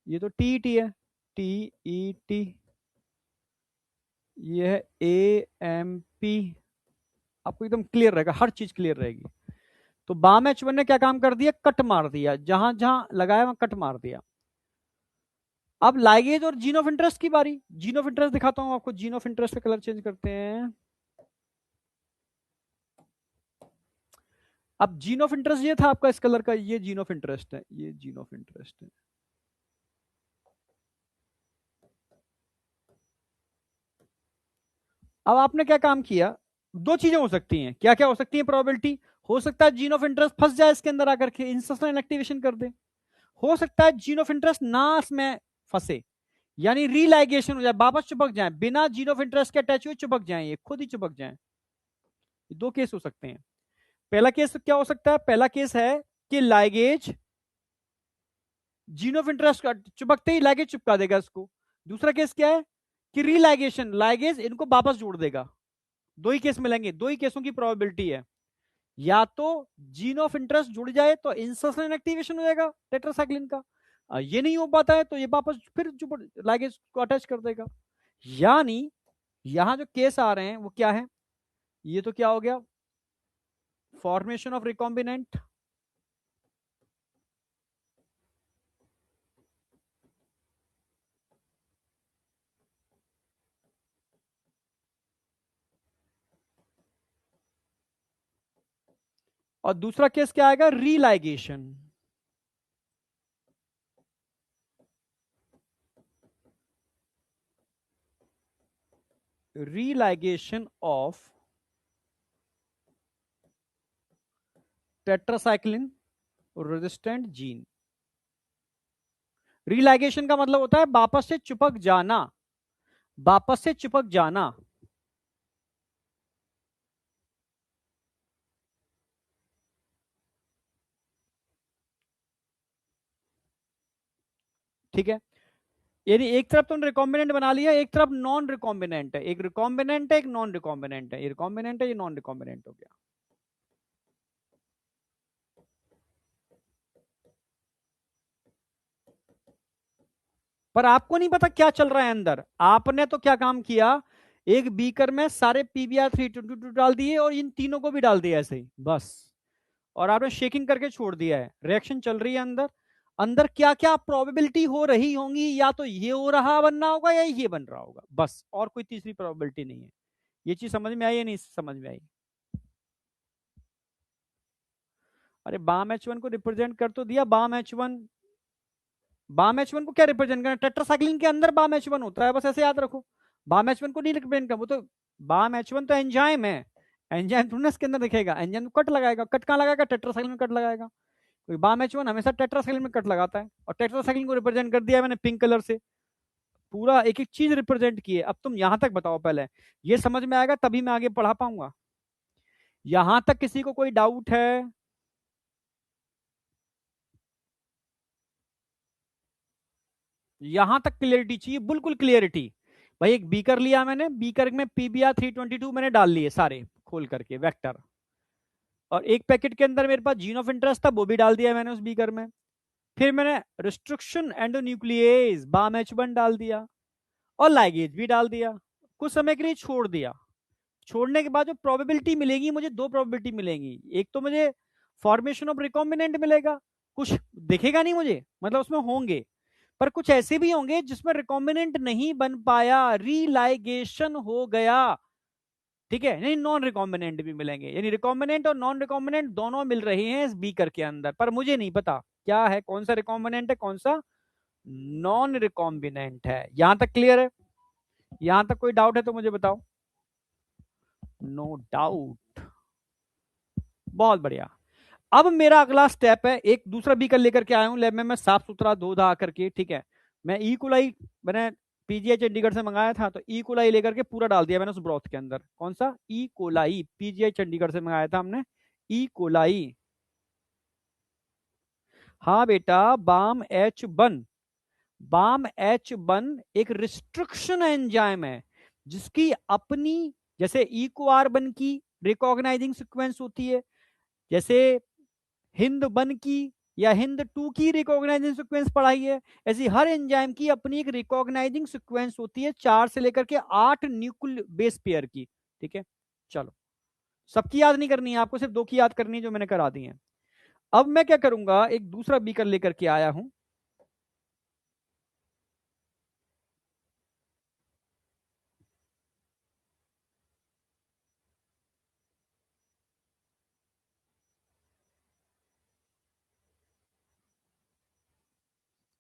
ये तो TET है, TET, ये है AMP। आपको एकदम क्लियर रहेगा, हर चीज क्लियर रहेगी। तो बाम H1 ने क्या काम कर दिया, कट मार दिया, जहां जहां लगाया वहां कट मार दिया। अब लाइगेज और जीन ऑफ इंटरेस्ट की बारी, जीन ऑफ इंटरेस्ट दिखाता हूं आपको, जीन ऑफ इंटरेस्ट का कलर चेंज करते हैं। अब जीन ऑफ इंटरेस्ट ये था आपका इस कलर का, ये जीन ऑफ इंटरेस्ट है, ये जीन ऑफ इंटरेस्ट है। अब आपने क्या काम किया, दो चीजें हो सकती हैं, क्या क्या हो सकती है प्रोबेबिलिटी, हो सकता है जीन ऑफ इंटरेस्ट फंस जाए इसके अंदर आकर के, इंसर्शन एक्टिवेशन कर दे, हो सकता है जीन ऑफ इंटरेस्ट ना इसमें फंसे, यानी रीलाइगेशन हो जाए, वापस चिपक जाए, बिना जीन ऑफ इंटरेस्ट के अटैच हुए चिपक जाए, ये खुद ही चिपक जाए। दो केस हो सकते हैं। पहला केस क्या हो सकता है? पहला केस है कि लाइगेज जीन ऑफ इंटरेस्ट का चिपकते ही लाइगेज चिपका देगा इसको। दूसरा केस क्या है कि रीलाइगेशन, लाइगेज इनको वापस जोड़ देगा। दो ही केस मिलेंगे, दो ही केसों की प्रोबेबिलिटी है। या तो जीन ऑफ इंटरेस्ट जुड़ जाए तो इंसर्शन एक्टिवेशन हो जाएगा टेट्रासाइक्लिन का, ये नहीं हो पाता है तो ये वापस फिर लाइगेज को अटैच कर देगा। यानी यहां जो केस आ रहे हैं वो क्या है? ये तो क्या हो गया, फॉर्मेशन ऑफ रिकॉम्बिनेंट, और दूसरा केस क्या आएगा? रीलाइगेशन। रीलाइगेशन ऑफ टेट्रासाइक्लिन रेजिस्टेंट जीन। रीलाइगेशन का मतलब होता है वापस से चिपक जाना, वापस से चिपक जाना। ठीक है, यानी एक तरफ तो रिकॉम्बिनेंट बना लिया, एक तरफ नॉन रिकॉम्बिनेंट है, एक रिकॉम्बिनेंट है एक नॉन रिकॉम्बिनेंट है, ये रिकॉम्बिनेंट है ये नॉन रिकॉम्बिनेंट हो गया। पर आपको नहीं पता क्या चल रहा है अंदर। आपने तो क्या काम किया, एक बीकर में सारे PBr322 डाल दिए और इन तीनों को भी डाल दिया ऐसे ही बस, और आपने शेकिंग करके छोड़ दिया है। रिएक्शन चल रही है अंदर, अंदर क्या क्या प्रोबेबिलिटी हो रही होंगी, या तो ये हो रहा बनना होगा या ये बन रहा होगा, बस और कोई तीसरी प्रोबेबिलिटी नहीं है। ये चीज समझ में आई या नहीं समझ में आई? अरे बाम H1 को रिप्रेजेंट कर तो दिया, बाम H1, बाम H1 को क्या रिप्रेजेंट करना? टेट्रासाइक्लिन के अंदर बाम H1 होता है, बस ऐसे याद रखो। बाम H1 को नहीं रिप्रेजेंट कर, वो तो बाम H1 तो एंजाइम है, एंजाइम थोड़ा इसके अंदर दिखेगा। एंजाइम कट लगाएगा, कट कहाँ लगाएगा? टेट्रासाइक्लिन में कट लगाएगा। तो बाम H1 हमेशा टेट्रासाइक्लिन में कट लगाता है, और टेट्रासाइक्लिन को रिप्रेजेंट कर दिया मैंने पिंक कलर से। पूरा एक एक चीज रिप्रेजेंट की है। अब तुम यहां तक बताओ पहले, ये समझ में आएगा तभी मैं आगे पढ़ा पाऊंगा। यहां तक किसी को कोई डाउट है? यहां तक क्लियरिटी चाहिए, बिल्कुल क्लियरिटी। भाई एक बीकर लिया मैंने, बीकर में PBr322 मैंने डाल लिए सारे खोल करके वेक्टर, और एक पैकेट के अंदर मेरे पास जीन ऑफ इंटरेस्ट था, वो भी डाल दिया मैंने उस बीकर में। फिर मैंने रिस्ट्रिक्शन एंडोन्यूक्लियेज बाम H1 डाल दिया, और लाइगेज भी डाल दिया, कुछ समय के लिए छोड़ दिया। छोड़ने के बाद जो प्रोबेबिलिटी मिलेगी मुझे, दो प्रोबेबिलिटी मिलेंगी। एक तो मुझे फॉर्मेशन ऑफ रिकॉम्बिनेंट मिलेगा, कुछ दिखेगा नहीं मुझे, मतलब उसमें होंगे, पर कुछ ऐसे भी होंगे जिसमें रिकॉम्बिनेंट नहीं बन पाया, रीलाइगेशन हो गया। ठीक है, नहीं नॉन रिकॉम्बिनेंट भी मिलेंगे, यानी रिकॉम्बिनेंट और नॉन रिकॉम्बिनेंट दोनों मिल रहे हैं इस बीकर के अंदर, पर मुझे नहीं पता क्या है, कौन सा रिकॉम्बिनेंट है कौन सा नॉन रिकॉम्बिनेंट है। यहां तक क्लियर है? यहां तक कोई डाउट है तो मुझे बताओ। नो डाउट, बहुत बढ़िया। अब मेरा अगला स्टेप है, एक दूसरा बीकर लेकर के आया हूं लैब में मैं, साफ सुथरा धो धा करके। ठीक है, मैं कोलाई मैंने PGI चंडीगढ़ से मंगाया था, तो कोलाई लेकर के पूरा डाल दिया मैंने उस ब्रॉथ के अंदर। कौन सा? कोलाई, PGI चंडीगढ़ से मंगाया था हमने कोलाई। हाँ बेटा, बाम H1 एक रिस्ट्रिक्शन एंजाइम है, जिसकी अपनी, जैसे इको-R1 की रिकॉग्नाइजिंग सीक्वेंस होती है, जैसे हिंद 1 की या हिंद 2 की रिकॉग्नाइजिंग सीक्वेंस पढ़ाई है, ऐसी हर एंजाइम की अपनी एक रिकॉग्नाइजिंग सीक्वेंस होती है, 4 से लेकर के 8 न्यूक्लियो बेस पेयर की। ठीक है, चलो सबकी याद नहीं करनी है आपको, सिर्फ 2 की याद करनी है जो मैंने करा दी है। अब मैं क्या करूंगा, एक दूसरा बीकर लेकर के आया हूं।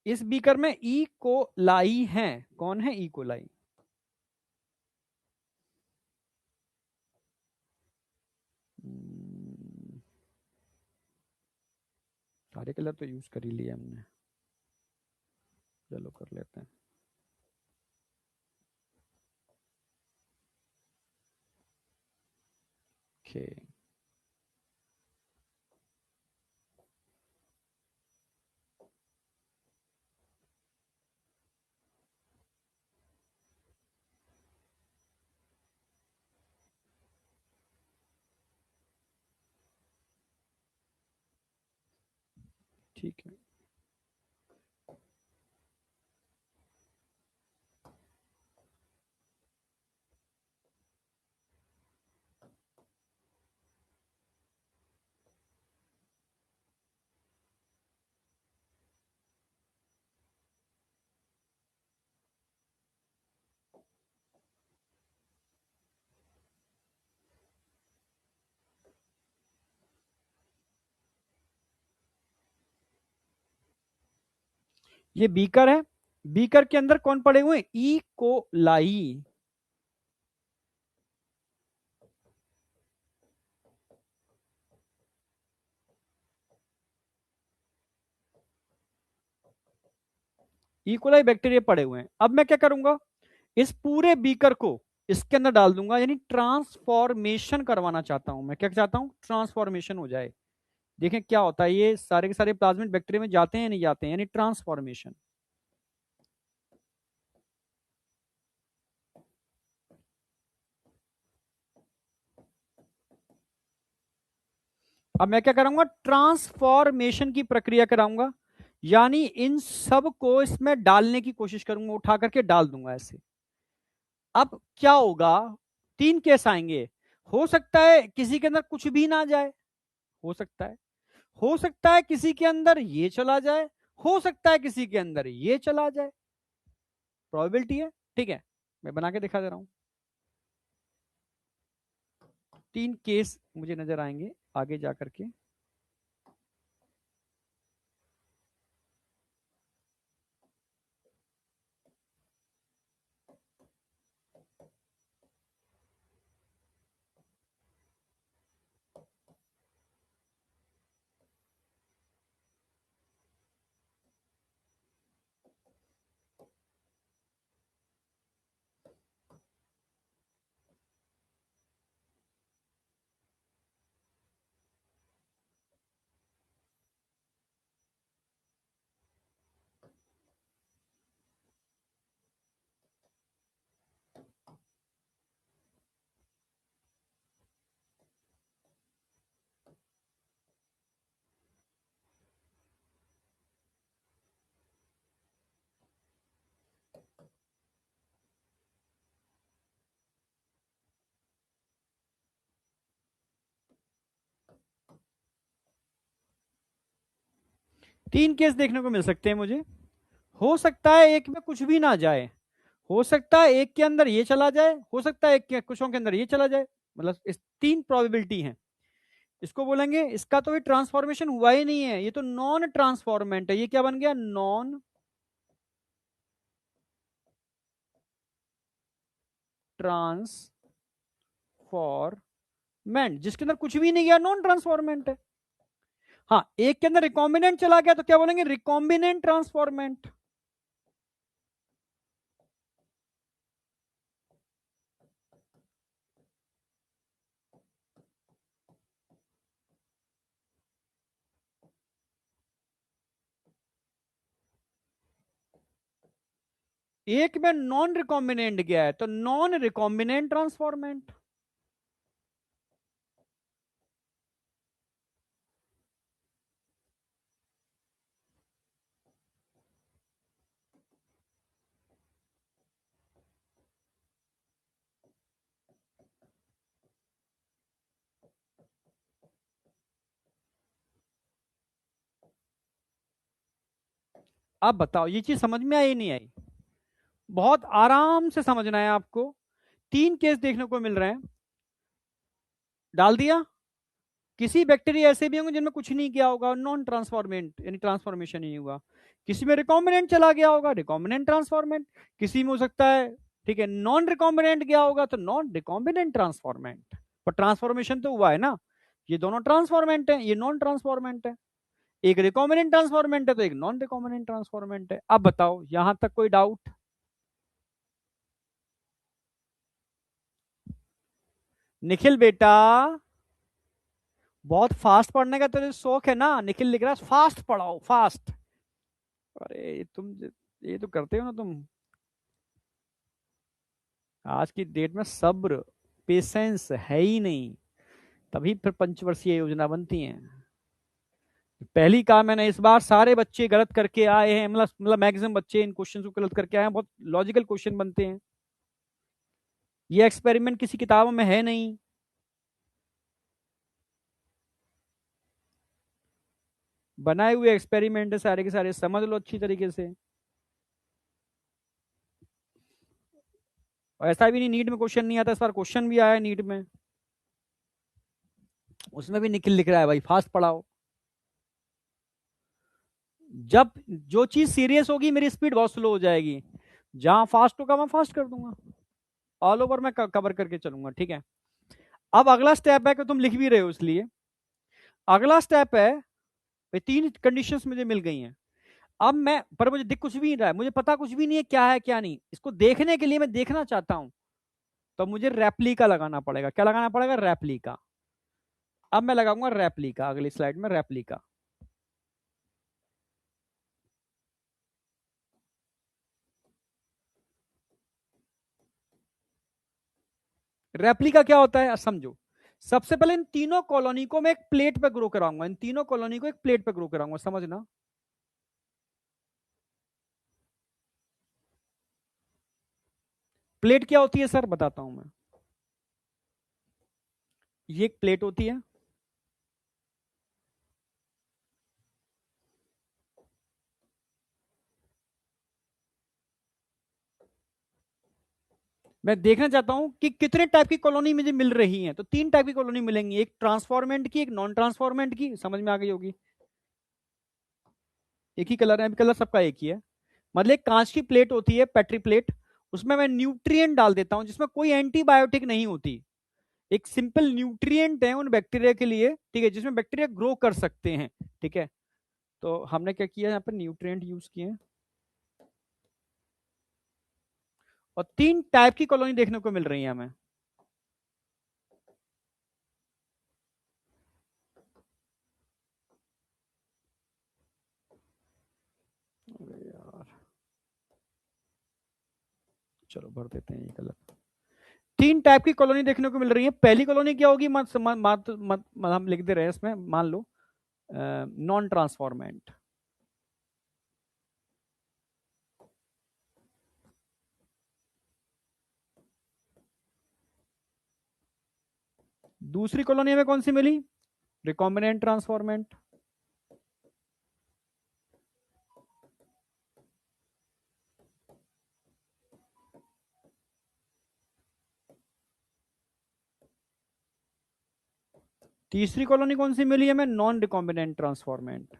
इस बीकर में कोलाई है। कौन है कोलाई? सारे कलर तो यूज कर ही लिए हमने, चलो कर लेते हैं। ओके, ठीक है। ये बीकर है, बीकर के अंदर कौन पड़े हुए हैं? E coli. इकोलाई बैक्टीरिया पड़े हुए हैं। अब मैं क्या करूंगा, इस पूरे बीकर को इसके अंदर डाल दूंगा, यानी ट्रांसफॉर्मेशन करवाना चाहता हूं मैं। क्या चाहता हूं? ट्रांसफॉर्मेशन हो जाए। देखें क्या होता है, ये सारे के सारे प्लाज्मिड बैक्टीरिया में जाते हैं या नहीं जाते हैं, यानी ट्रांसफॉर्मेशन। अब मैं क्या कराऊंगा? ट्रांसफॉर्मेशन की प्रक्रिया कराऊंगा, यानी इन सब को इसमें डालने की कोशिश करूंगा, उठा करके डाल दूंगा ऐसे। अब क्या होगा, तीन केस आएंगे। हो सकता है किसी के अंदर कुछ भी ना जाए, हो सकता है। हो सकता है किसी के अंदर ये चला जाए, हो सकता है किसी के अंदर ये चला जाए। प्रोबेबिलिटी है, ठीक है। मैं बना के दिखा दे रहा हूं। तीन केस मुझे नजर आएंगे आगे जाकर के। तीन केस देखने को मिल सकते हैं मुझे। हो सकता है एक में कुछ भी ना जाए, हो सकता है एक के अंदर ये चला जाए, हो सकता है एक के कुछों के अंदर ये चला जाए। मतलब इस तीन प्रोबेबिलिटी है। इसको बोलेंगे, इसका तो ये ट्रांसफॉर्मेशन हुआ ही नहीं है, ये तो नॉन ट्रांसफॉर्मेंट है। ये क्या बन गया? Non transformant. जिसके अंदर कुछ भी नहीं गया, नॉन ट्रांसफॉर्मेंट है। हाँ, एक के अंदर रिकॉम्बिनेंट चला गया तो क्या बोलेंगे? Recombinant transformant. एक में नॉन रिकॉम्बिनेंट गया है तो नॉन रिकॉम्बिनेंट ट्रांसफॉर्मेंट। अब बताओ ये चीज समझ में आई नहीं आई? बहुत आराम से समझना है आपको। तीन केस देखने को मिल रहे हैं, डाल दिया। किसी बैक्टीरिया ऐसे भी होंगे जिनमें कुछ नहीं किया होगा, नॉन ट्रांसफॉर्मेंट, यानी ट्रांसफॉर्मेशन ही हुआ। किसी में रिकॉम्बिनेंट चला गया होगा, रिकॉम्बिनेंट ट्रांसफॉर्मेंट। किसी में हो सकता है, ठीक है, नॉन रिकॉम्बिनेंट गया होगा तो नॉन रिकॉम्बिनेंट ट्रांसफॉर्मेंट। पर ट्रांसफॉर्मेशन तो हुआ है ना। ये दोनों ट्रांसफॉर्मेंट है, ये नॉन ट्रांसफॉर्मेंट है। एक रिकॉम्बिनेंट ट्रांसफॉर्मेंट है तो एक नॉन रिकॉम्बिनेंट ट्रांसफॉर्मेंट है। अब बताओ यहां तक कोई डाउट? निखिल बेटा, बहुत फास्ट पढ़ने का तुझे शौक है ना, निखिल लिख रहा है फास्ट पढ़ाओ फास्ट। अरे तुम ये तो करते हो ना तुम। आज की डेट में सब्र पेशेंस है ही नहीं, तभी फिर पंचवर्षीय योजना बनती है। पहली कहा मैंने, इस बार सारे बच्चे गलत करके आए हैं, मतलब मैक्सिमम बच्चे इन क्वेश्चन को गलत करके आए हैं, बहुत लॉजिकल क्वेश्चन बनते हैं। ये एक्सपेरिमेंट किसी किताबों में है नहीं। बनाए हुए एक्सपेरिमेंट है सारे के सारे, समझ लो अच्छी तरीके से। और ऐसा भी नहीं नीट में क्वेश्चन नहीं आता, इस बार क्वेश्चन भी आया नीट में, उसमें भी निखिल लिख रहा है भाई फास्ट पढ़ाओ। जब जो चीज सीरियस होगी मेरी स्पीड बहुत स्लो हो जाएगी, जहां फास्ट होगा मैं फास्ट कर दूंगा, ऑल ओवर मैं कवर करके चलूंगा, ठीक है। अब अगला स्टेप है कि तुम लिख भी रहे हो, इसलिए अगला स्टेप है भाई, तीन कंडीशंस मुझे मिल गई हैं। अब मैं, पर मुझे दिख कुछ भी नहीं रहा है, मुझे पता कुछ भी नहीं है क्या है क्या नहीं, इसको देखने के लिए मैं देखना चाहता हूं, तो मुझे रेप्लिका लगाना पड़ेगा। क्या लगाना पड़ेगा? रेप्लिका। अब मैं लगाऊंगा रेप्लिका, अगली स्लाइड में रेप्लिका। रेप्लिका क्या होता है समझो। सबसे पहले इन तीनों कॉलोनी को मैं एक प्लेट पे ग्रो कराऊंगा, इन तीनों कॉलोनी को एक प्लेट पे ग्रो कराऊंगा, समझना। प्लेट क्या होती है सर, बताता हूं मैं। ये एक प्लेट होती है, मैं देखना चाहता हूं कि कितने टाइप की कॉलोनी मुझे मिल रही है। तो तीन टाइप की कॉलोनी मिलेंगी, एक ट्रांसफॉर्मेंट की, एक नॉन ट्रांसफॉर्मेंट की, समझ में आ गई होगी। एक ही कलर है, कलर सबका एक ही है। मतलब एक कांच की प्लेट होती है, पेट्री प्लेट, उसमें मैं न्यूट्रिएंट डाल देता हूं जिसमें कोई एंटीबायोटिक नहीं होती, एक सिंपल न्यूट्रिएंट है उन बैक्टीरिया के लिए, ठीक है, जिसमें बैक्टीरिया ग्रो कर सकते हैं, ठीक है। तो हमने क्या किया, यहाँ पर न्यूट्रिएंट यूज किए हैं, और तीन टाइप की कॉलोनी देखने को मिल रही है हमें। अरे यार, चलो भर देते हैं ये गलत। तीन टाइप की कॉलोनी देखने को मिल रही है। पहली कॉलोनी क्या होगी, हम लिख दे रहे हैं इसमें, मान लो नॉन ट्रांसफॉर्मेंट। दूसरी कॉलोनी हमें कौन सी मिली, रिकॉम्बिनेंट ट्रांसफॉर्मेंट। तीसरी कॉलोनी कौन सी मिली हमें, नॉन रिकॉम्बिनेंट ट्रांसफॉर्मेंट।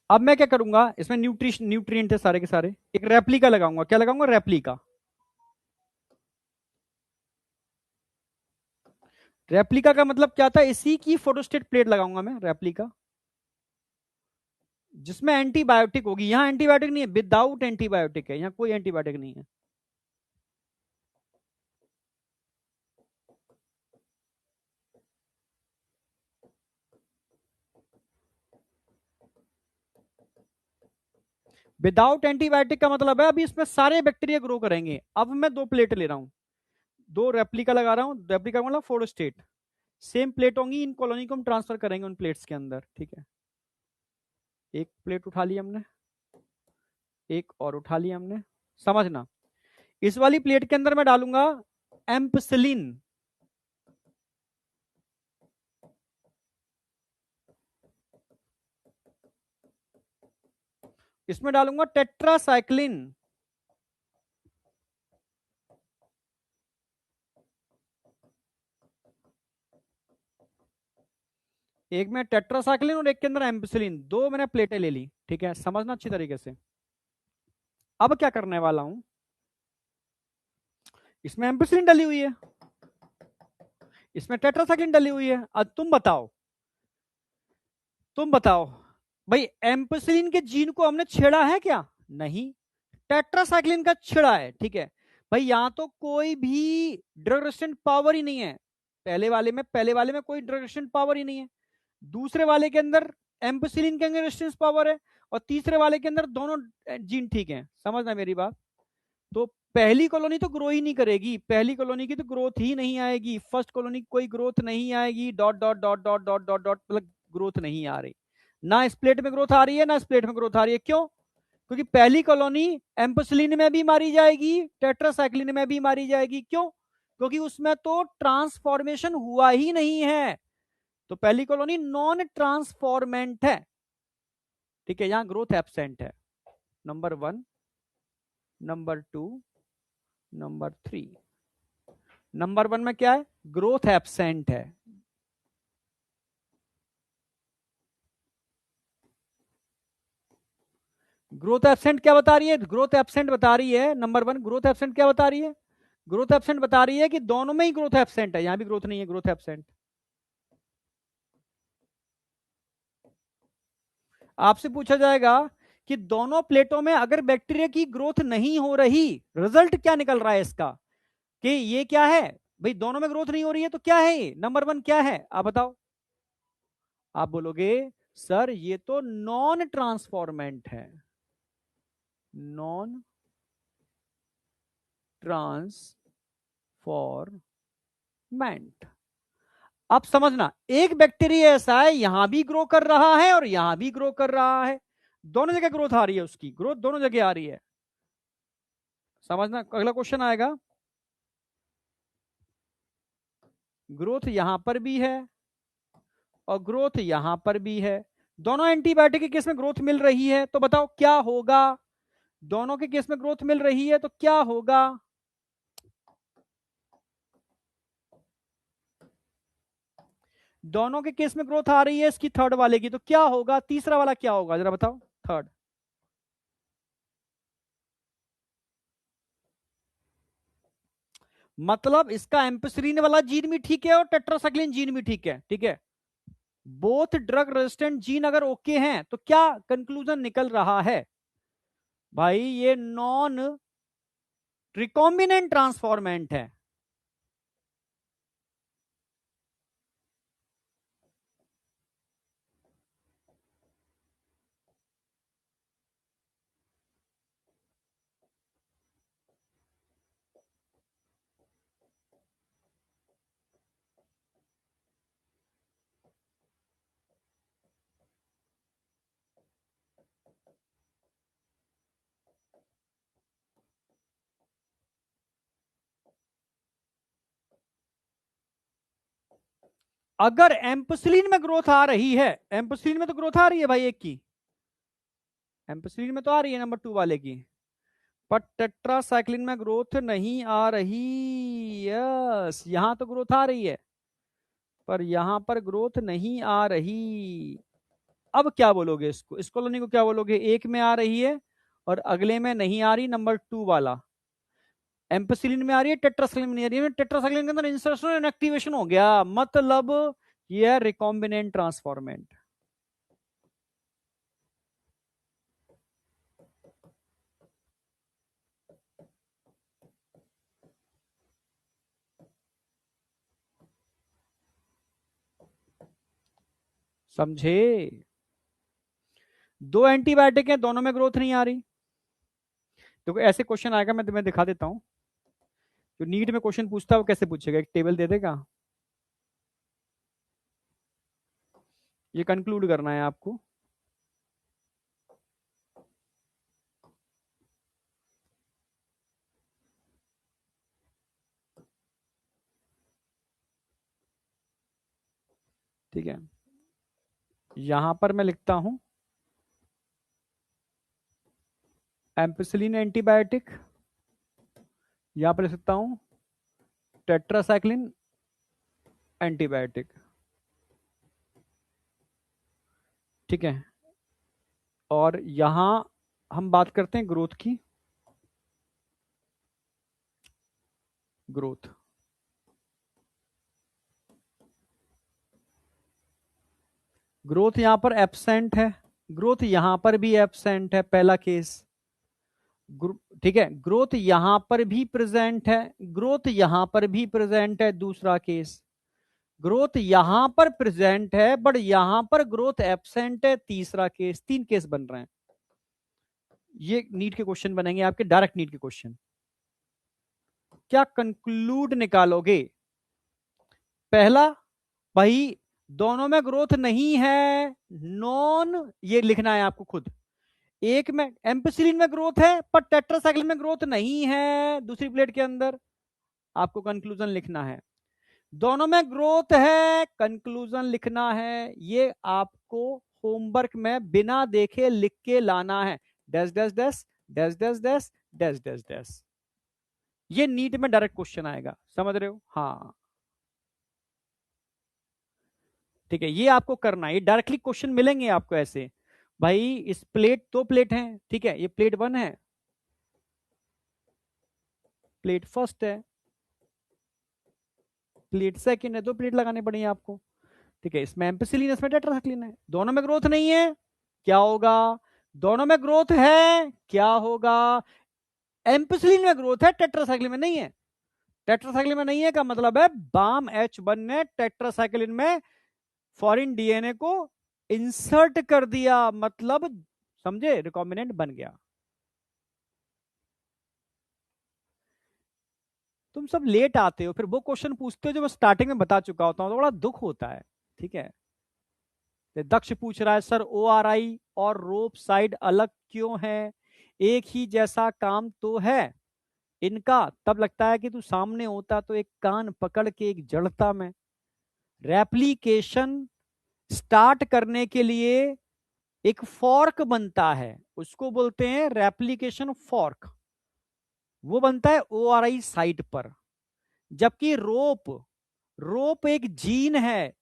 अब मैं क्या करूंगा, इसमें न्यूट्रिएंट है सारे के सारे, एक रेप्लिका लगाऊंगा। क्या लगाऊंगा, रेप्लिका। रेप्लिका का मतलब क्या था, इसी की फोटोस्टेट प्लेट लगाऊंगा मैं, रेप्लिका, जिसमें एंटीबायोटिक होगी। यहां एंटीबायोटिक नहीं है, विदाउट एंटीबायोटिक है, यहां कोई एंटीबायोटिक नहीं है। विदाउट एंटीबायोटिक का मतलब है अभी इसमें सारे बैक्टीरिया ग्रो करेंगे। अब मैं दो प्लेट ले रहा हूं, दो रेप्लिका लगा रहा हूं, रेप्लिका मतलब फोटोस्टेट, सेम प्लेट होंगी, इन कॉलोनी को हम ट्रांसफर करेंगे उन प्लेट्स के अंदर, ठीक है। एक प्लेट उठा ली हमने, एक और उठा ली हमने, समझना। इस वाली प्लेट के अंदर मैं डालूंगा एम्पसिलिन, इसमें डालूंगा टेट्रासाइक्लिन, एक में टेट्रासाइक्लिन और एक के अंदर एम्पसिलिन, दो मैंने प्लेटें ले ली, ठीक है, समझना अच्छी तरीके से। अब क्या करने वाला हूं, इसमें एम्पसिलिन डली हुई है, इसमें टेट्रासाइक्लिन डली हुई है। अब तुम बताओ तुम बताओ भाई, एम्पिसिलिन के जीन को हमने छेड़ा है क्या? नहीं। टेट्रासाइक्लिन का छेड़ा है, ठीक है भाई। यहां तो कोई भी ड्रग रेजिस्टेंट पावर ही नहीं है। पहले वाले में कोई ड्रग रेजिस्टेंट पावर ही नहीं है। दूसरे वाले के अंदर एम्पिसिलिन के अंदर रेजिस्टेंस पावर है, और तीसरे वाले के अंदर दोनों जीन ठीक है। समझना मेरी बात। तो पहली कॉलोनी तो ग्रो ही नहीं करेगी, पहली कॉलोनी की तो ग्रोथ ही नहीं आएगी, फर्स्ट कॉलोनी की कोई ग्रोथ नहीं आएगी, dot dot dot dot dot dot dot, मतलब ग्रोथ नहीं आ रही। ना इस प्लेट में ग्रोथ आ रही है, ना इस प्लेट में ग्रोथ आ रही है। क्यों? क्योंकि पहली कॉलोनी एम्पिसिलिन में भी मारी जाएगी, टेट्रासाइक्लिन में भी मारी जाएगी। क्यों? क्योंकि उसमें तो ट्रांसफॉर्मेशन हुआ ही नहीं है, तो पहली कॉलोनी नॉन ट्रांसफॉर्मेंट है, ठीक है, यहां ग्रोथ एब्सेंट है। Number 1, number 2, number 3। नंबर 1 में क्या है? ग्रोथ एब्सेंट है। ग्रोथ एब्सेंट क्या बता रही है? ग्रोथ एब्सेंट बता रही है, नंबर 1 ग्रोथ एब्सेंट क्या बता रही है? ग्रोथ एब्सेंट बता रही है कि दोनों में ही ग्रोथ एब्सेंट है, यहां भी ग्रोथ नहीं है, ग्रोथ एब्सेंट। आपसे पूछा जाएगा कि दोनों प्लेटों में अगर बैक्टीरिया की ग्रोथ नहीं हो रही, रिजल्ट क्या निकल रहा है इसका, कि ये क्या है भाई? दोनों में ग्रोथ नहीं हो रही है तो क्या है ये? नंबर 1 क्या है आप बताओ? आप बोलोगे सर ये तो नॉन ट्रांसफॉर्मेंट है, नॉन ट्रांसफॉर्मेंट। अब समझना, एक बैक्टीरिया ऐसा है यहां भी ग्रो कर रहा है और यहां भी ग्रो कर रहा है, दोनों जगह ग्रोथ आ रही है, उसकी ग्रोथ दोनों जगह आ रही है। समझना, अगला क्वेश्चन आएगा। ग्रोथ यहां पर भी है और ग्रोथ यहां पर भी है, दोनों एंटीबायोटिक के केस में ग्रोथ मिल रही है, तो बताओ क्या होगा? दोनों के केस में ग्रोथ मिल रही है तो क्या होगा? दोनों के केस में ग्रोथ आ रही है इसकी थर्ड वाले की, तो क्या होगा? तीसरा वाला क्या होगा जरा बताओ, थर्ड। मतलब इसका एम्पिसिलिन वाला जीन भी ठीक है और टेट्रासाइक्लिन जीन भी ठीक है, ठीक है। बोथ ड्रग रेजिस्टेंट जीन अगर ओके हैं तो क्या कंक्लूजन निकल रहा है भाई? ये नॉन रिकॉम्बिनेंट ट्रांसफॉर्मेंट है। अगर एम्पिसिलिन में ग्रोथ आ रही है, एम्पिसिलिन में तो ग्रोथ आ रही है भाई, एक की एम्पिसिलिन में तो आ रही है, नंबर 2 वाले की, पर टेट्रासाइक्लिन में ग्रोथ नहीं आ रही। यस, यहां तो ग्रोथ आ रही है पर यहां पर ग्रोथ नहीं आ रही। अब क्या बोलोगे इसको, इस कॉलोनी को क्या बोलोगे? एक में आ रही है और अगले में नहीं आ रही, नंबर 2 वाला। एम्पिसिलिन में आ रही है, टेट्रासाइक्लिन में नहीं आ रही है, टेट्रासाइक्लिन के अंदर इंसर्शन इनएक्टिवेशन हो गया, मतलब ये है रिकॉम्बिनेंट ट्रांसफॉर्मेंट। समझे? दो एंटीबायोटिक है, दोनों में ग्रोथ नहीं आ रही। देखो ऐसे क्वेश्चन आएगा, मैं तुम्हें दिखा देता हूं। जो नीट में क्वेश्चन पूछता है वो कैसे पूछेगा, एक टेबल दे देगा, ये कंक्लूड करना है आपको। ठीक है, यहां पर मैं लिखता हूं एम्पिसिलिन एंटीबायोटिक, यहां पर लिख सकता हूं टेट्रासाइक्लिन एंटीबायोटिक, ठीक है। और यहां हम बात करते हैं ग्रोथ की, ग्रोथ। ग्रोथ यहां पर एब्सेंट है, ग्रोथ यहां पर भी एब्सेंट है, पहला केस। ठीक है, ग्रोथ यहां पर भी प्रेजेंट है, ग्रोथ यहां पर भी प्रेजेंट है, दूसरा केस। ग्रोथ यहां पर प्रेजेंट है बट यहां पर ग्रोथ एब्सेंट है, तीसरा केस। तीन केस बन रहे हैं। ये नीट के क्वेश्चन बनेंगे आपके, डायरेक्ट नीट के क्वेश्चन। क्या कंक्लूड निकालोगे? पहला, भाई दोनों में ग्रोथ नहीं है, नॉन, ये लिखना है आपको खुद। एक में एम्पिसिलिन में ग्रोथ है पर टेट्रासाइक्लिन में ग्रोथ नहीं है, दूसरी प्लेट के अंदर। आपको कंक्लूजन लिखना है। दोनों में ग्रोथ है, कंक्लूजन लिखना है। ये आपको होमवर्क में बिना देखे लिख के लाना है। Dash dash dash dash dash dash dash dash dash. ये नीट में डायरेक्ट क्वेश्चन आएगा, समझ रहे हो? हाँ ठीक है, ये आपको करना है, ये डायरेक्टली क्वेश्चन मिलेंगे आपको ऐसे। भाई इस प्लेट, दो प्लेट हैं, ठीक है, ये प्लेट वन है, प्लेट फर्स्ट है, प्लेट सेकंड है, दो प्लेट लगाने पड़ेंगे आपको। ठीक है, इसमें एम्पिसिलिन, इसमें टेट्रासाइक्लिन है, दोनों में ग्रोथ नहीं है, क्या होगा? दोनों में ग्रोथ है, क्या होगा? एम्पिसिलिन में ग्रोथ है, टेट्रासाइक्लिन में नहीं है। टेट्रासाइक्लिन में नहीं है का मतलब है बाम H1 ने टेट्रासाइक्लिन में फॉरेन डीएनए को इंसर्ट कर दिया, मतलब समझे, रिकॉम्बिनेंट बन गया। तुम सब लेट आते हो, फिर वो क्वेश्चन पूछते हो जो मैं स्टार्टिंग में बता चुका होता हूं, तो बड़ा दुख होता है। ठीक है, तो दक्ष पूछ रहा है सर ORI और रोप साइड अलग क्यों है, एक ही जैसा काम तो है इनका। तब लगता है कि तू सामने होता तो एक कान पकड़ के एक जड़ता में। रेप्लीकेशन स्टार्ट करने के लिए एक फॉर्क बनता है, उसको बोलते हैं रेप्लीकेशन फॉर्क, वो बनता है ORI साइट पर। जबकि रोप, रोप एक जीन है,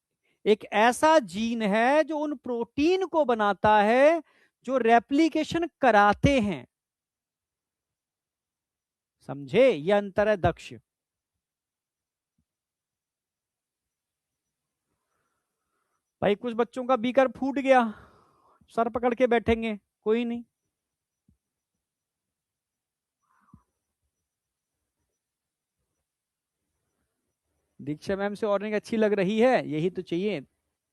एक ऐसा जीन है जो उन प्रोटीन को बनाता है जो रेप्लीकेशन कराते हैं। समझे, ये अंतर है दक्ष। भाई कुछ बच्चों का बीकर फूट गया, सर पकड़ के बैठेंगे, कोई नहीं। दीक्षा मैम से ऑर्गेनिक अच्छी लग रही है, यही तो चाहिए।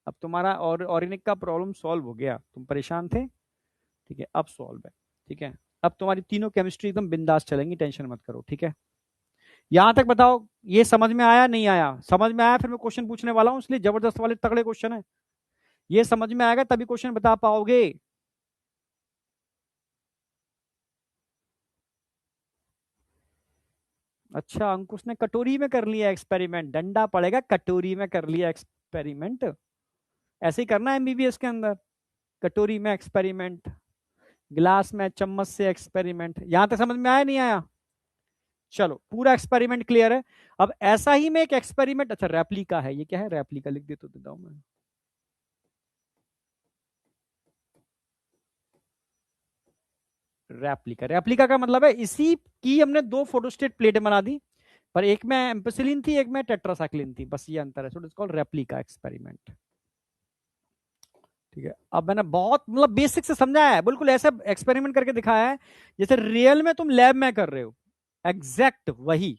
अब तुम्हारा और ऑर्गेनिक का प्रॉब्लम सॉल्व हो गया, तुम परेशान थे, ठीक है, अब सॉल्व है। ठीक है, अब तुम्हारी तीनों केमिस्ट्री एकदम बिंदास चलेंगी, टेंशन मत करो। ठीक है, यहां तक बताओ, ये समझ में आया नहीं आया? समझ में आया फिर मैं क्वेश्चन पूछने वाला हूं, इसलिए जबरदस्त वाले तगड़े क्वेश्चन है। ये समझ में आएगा तभी क्वेश्चन बता पाओगे। अच्छा, अंकुश ने कटोरी में कर लिया एक्सपेरिमेंट, डंडा पड़ेगा, कटोरी में कर लिया एक्सपेरिमेंट। ऐसे ही करना है MBBS के अंदर, कटोरी में एक्सपेरिमेंट, गिलास में चम्मच से एक्सपेरिमेंट। यहां तक समझ में आया नहीं आया? चलो पूरा एक्सपेरिमेंट क्लियर है। अब ऐसा ही में एक एक्सपेरिमेंट, अच्छा रेप्लिका है, ये क्या है? रेप्लिका लिख देता देता हूं मैं। रेप्लिका, रेप्लिका का मतलब है इसी की हमने दो फोटोस्टेट प्लेटें बना दी, पर एक में एम्पिसिलिन थी, एक में टेट्रासाइक्लिन थी, बस ये अंतर है। So it's called replica experiment. ठीक है, अब मैंने बहुत मतलब बेसिक से समझाया है, बिल्कुल ऐसे एक्सपेरिमेंट करके दिखाया है जैसे रियल में तुम लैब में कर रहे हो। एग्जैक्ट वही,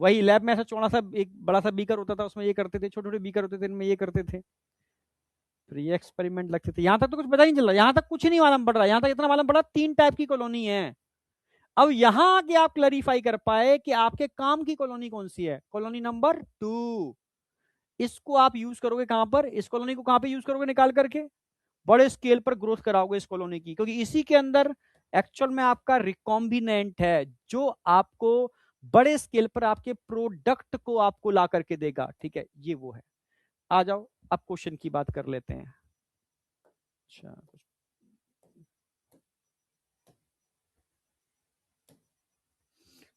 वही लैब में ऐसा चौड़ा सा एक बड़ा सा बीकर होता था, उसमें ये करते थे, छोटे छोटे बीकर होते थे, इनमें ये करते थे, फिर ये एक्सपेरिमेंट लगते थे। यहां तक तो कुछ पता ही नहीं चल रहा, यहां तक कुछ नहीं मालूम पड़ रहा, यहां तक इतना मालूम पड़ा तीन टाइप की कॉलोनी है। अब यहां आके आप क्लैरिफाई कर पाए कि आपके काम की कॉलोनी कौन सी है, कॉलोनी नंबर 2। इसको आप यूज करोगे कहां पर, इस कॉलोनी को कहां पे यूज करोगे? निकाल करके बड़े स्केल पर ग्रोथ कराओगे इस कॉलोनी की, क्योंकि इसी के अंदर एक्चुअल में आपका रिकॉम्बिनेंट है जो आपको बड़े स्केल पर आपके प्रोडक्ट को आपको ला करके देगा। ठीक है, ये वो है। आ जाओ अब क्वेश्चन की बात कर लेते हैं। अच्छा,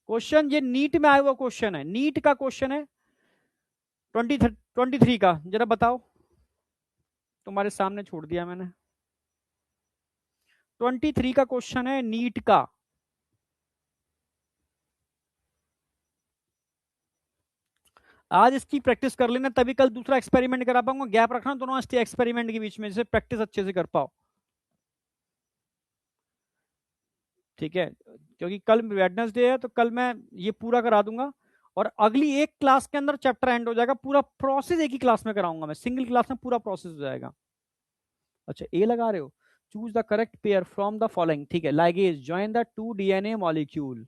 क्वेश्चन ये नीट में आया हुआ क्वेश्चन है, नीट का क्वेश्चन है 23 का, जरा बताओ। तुम्हारे सामने छोड़ दिया मैंने। 23 का क्वेश्चन है नीट का। आज इसकी प्रैक्टिस कर लेना, तभी कल दूसरा एक्सपेरिमेंट करा पाऊंगा। गैप रखना दोनों एक्सपेरिमेंट के बीच में, जिससे प्रैक्टिस अच्छे से कर पाओ। ठीक है, क्योंकि कल वेडनेसडे है, तो कल मैं ये पूरा करा दूंगा, और अगली एक क्लास के अंदर चैप्टर एंड हो जाएगा। पूरा प्रोसेस एक ही क्लास में कराऊंगा मैं, सिंगल क्लास में पूरा प्रोसेस हो जाएगा। अच्छा, ए लगा रहे हो। Choose the correct pair from the following. ठीक है, ligase join the 2 DNA molecule.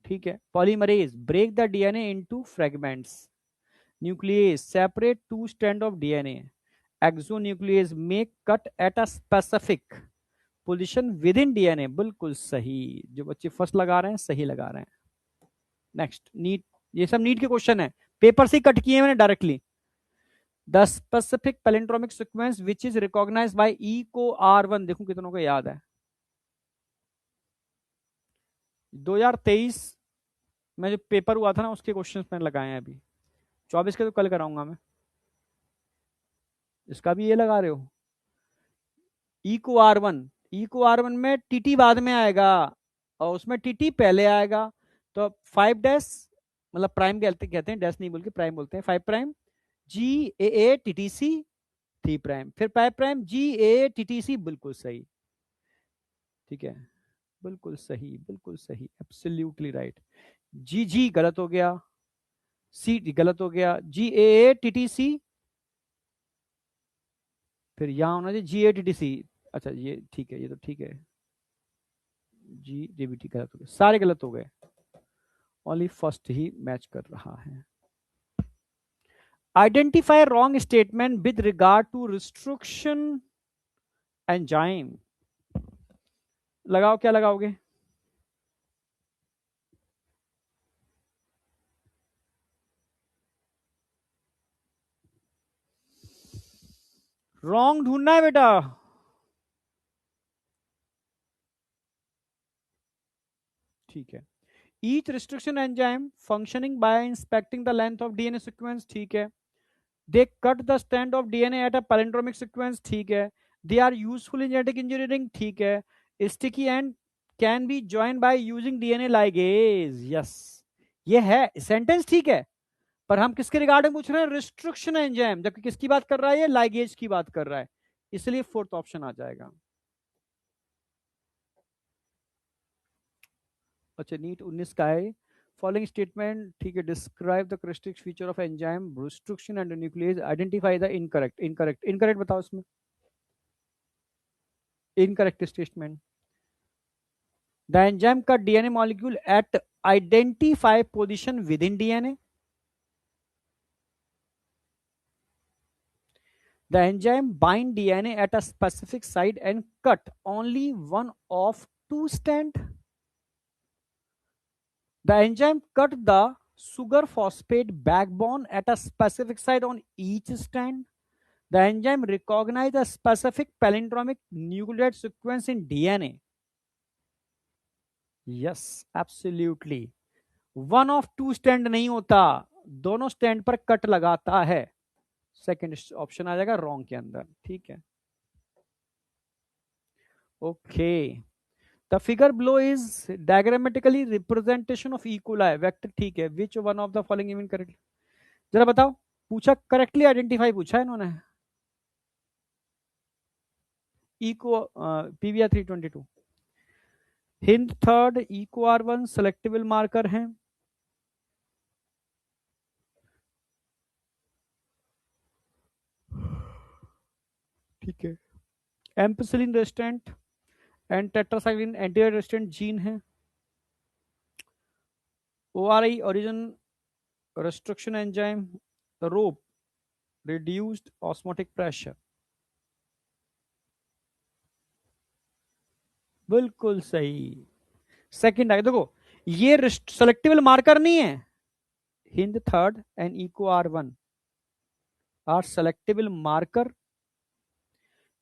ठीक है, polymerase break the DNA into fragments. Nucleus separate 2 strand of DNA. Exonucleus make cut at a specific position within DNA. बिल्कुल सही, जो बच्चे first लगा रहे हैं सही लगा रहे हैं। नेक्स्ट, नीट, ये सब नीट के क्वेश्चन है, पेपर से कट किए मैंने directly. The specific palindromic sequence which is recognised by Eco R1। देखो कितनों को याद है। 2023 में जो पेपर हुआ था ना, उसके क्वेश्चंस मैंने लगाए हैं अभी। 24 के तो कल कराऊंगा मैं। इसका भी ये लगा रहे हो, ई को R1। ई को R1 में टीटी बाद में आएगा, और उसमें टीटी पहले आएगा। तो 5 डैश, मतलब प्राइम कहते हैं, डैश नहीं बोल के प्राइम बोलते हैं। 5 प्राइम GAA TTC 3 प्राइम, फिर 5 प्राइम GAA TTC। बिल्कुल सही। ठीक है, बिल्कुल सही, बिल्कुल सही, एब्सोल्युटली राइट। जी गलत हो गया, सी गलत हो गया, GAA TTC, फिर यहां होना चाहिए GATTC। अच्छा ये ठीक है, ये तो ठीक है। GDBT गलत हो गया, सारे गलत हो गए, ओनली फर्स्ट ही मैच कर रहा है। Identify wrong statement with regard to restriction enzyme. लगाओ, क्या लगाओगे? रॉन्ग ढूंढना है बेटा। ठीक है, each restriction enzyme functioning by inspecting the length of DNA sequence। ठीक है, they cut the strand of DNA at a palindromic sequence। ठीक है, they are useful in genetic engineering। ठीक है, sticky and can be joined by using DNA ligase। yes, ये है sentence, ठीक है, पर हम किसके रिगार्डिंग पूछ रहे हैं? रिस्ट्रिक्शन एंजाइम, जबकि किसकी बात कर रहा है? ये लाइगेज की बात कर रहा है, इसलिए फोर्थ ऑप्शन आ जाएगा। अच्छा, नीट 19 का है फॉलोइंग स्टेटमेंट। ठीक है, describe the characteristic feature of enzyme restriction and nucleus, identify the incorrect. Incorrect, incorrect बताओ इसमें, इनकरेक्ट स्टेटमेंट। द एंजाइम का DNA molecule eight identify position within DNA. The enzyme bind DNA at a specific site and cut only one of 2 strands. The enzyme cut the sugar phosphate backbone at a specific site on each strand. The enzyme recognize a specific palindromic nucleotide sequence in DNA. Yes, absolutely. One of 2 strand नहीं होता, दोनों stand पर cut लगाता है। Second option आ जाएगा wrong के अंदर। ठीक है, okay. The figure below is diagrammatically representation of E. coli vector. ठीक है, which one of the following even correctly, जरा बताओ। पूछा करेक्टली आइडेंटिफाई पूछा है इन्होंने। E को PBR 322, हिंद थर्ड, E को R1 सेलेक्टेबल मार्कर हैं। ठीक है, ampicillin resistant and tetracycline anti resistant gene है। ORI ओरिजिन रिस्ट्रिक्शन एंजाइम, रोप रिड्यूस्ड ऑस्मोटिक प्रेशर। बिल्कुल सही, सेकंड आगे देखो, ये सेलेक्टेबल मार्कर नहीं है। Hind third and Eco R1 are selectable marker.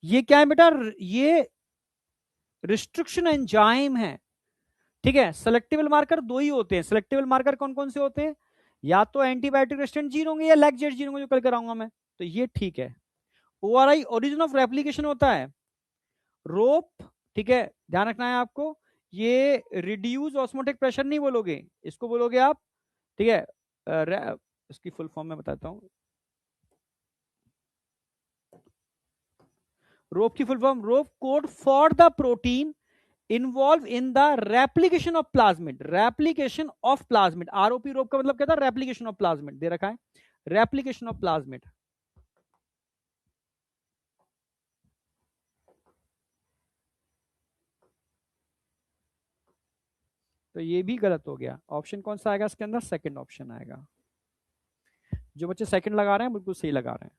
ये क्या है बेटा? ये रिस्ट्रिक्शन एंजाइम है। ठीक है, सेलेक्टेबल मार्कर 2 ही होते हैं। सेलेक्टेबल मार्कर कौन कौन से होते हैं? या तो एंटीबायोटिक रेजिस्टेंट जीन होंगे या लैक्जेट जीन होंगे, जो कल कराऊंगा मैं। तो ये ठीक है। ORI ओरिजिन ऑफ रेप्लिकेशन होता है। रोप, ठीक है, ध्यान रखना है आपको, ये रिड्यूस ऑस्मोटिक प्रेशर नहीं बोलोगे, इसको बोलोगे आप ठीक है। इसकी फुल फॉर्म में बताता हूँ। रोप की full form, ROP code for the protein involved in the replication of plasmid, replication of plasmid. ROP ROP का मतलब क्या था? रेप्लीकेशन ऑफ प्लाज्मिड दे रखा है, रेप्लीकेशन ऑफ प्लाज्मिड। तो ये भी गलत हो गया। ऑप्शन कौन सा आएगा इसके अंदर? सेकंड ऑप्शन आएगा। जो बच्चे सेकंड लगा रहे हैं बिल्कुल सही लगा रहे हैं।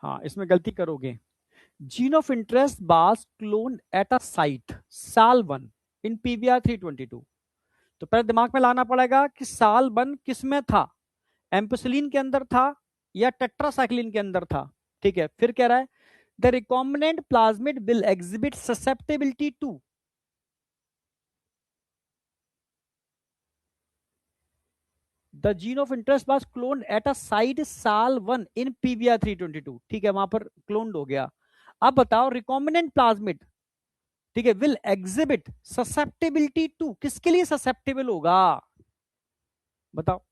हाँ, इसमें गलती करोगे। जीन ऑफ इंटरेस्ट बास clone eight a site Sal 1 in PVR 322। तो पहले दिमाग में लाना पड़ेगा कि साल 1 किस में था, एम्पिसिलिन के अंदर था या टेट्रासाइक्लिन के अंदर था। ठीक है, फिर कह रहा है the recombinant plasmid will exhibit susceptibility to, the gene of interest was cloned at a site Sal 1 in PVR 322। ठीक है, वहां पर क्लोन्ड हो गया। अब बताओ रिकॉम्बिनेंट प्लाज्मिड, ठीक है, विल एग्जिबिट ससेप्टेबिलिटी टू, किसके लिए ससेप्टेबल होगा? बताओ।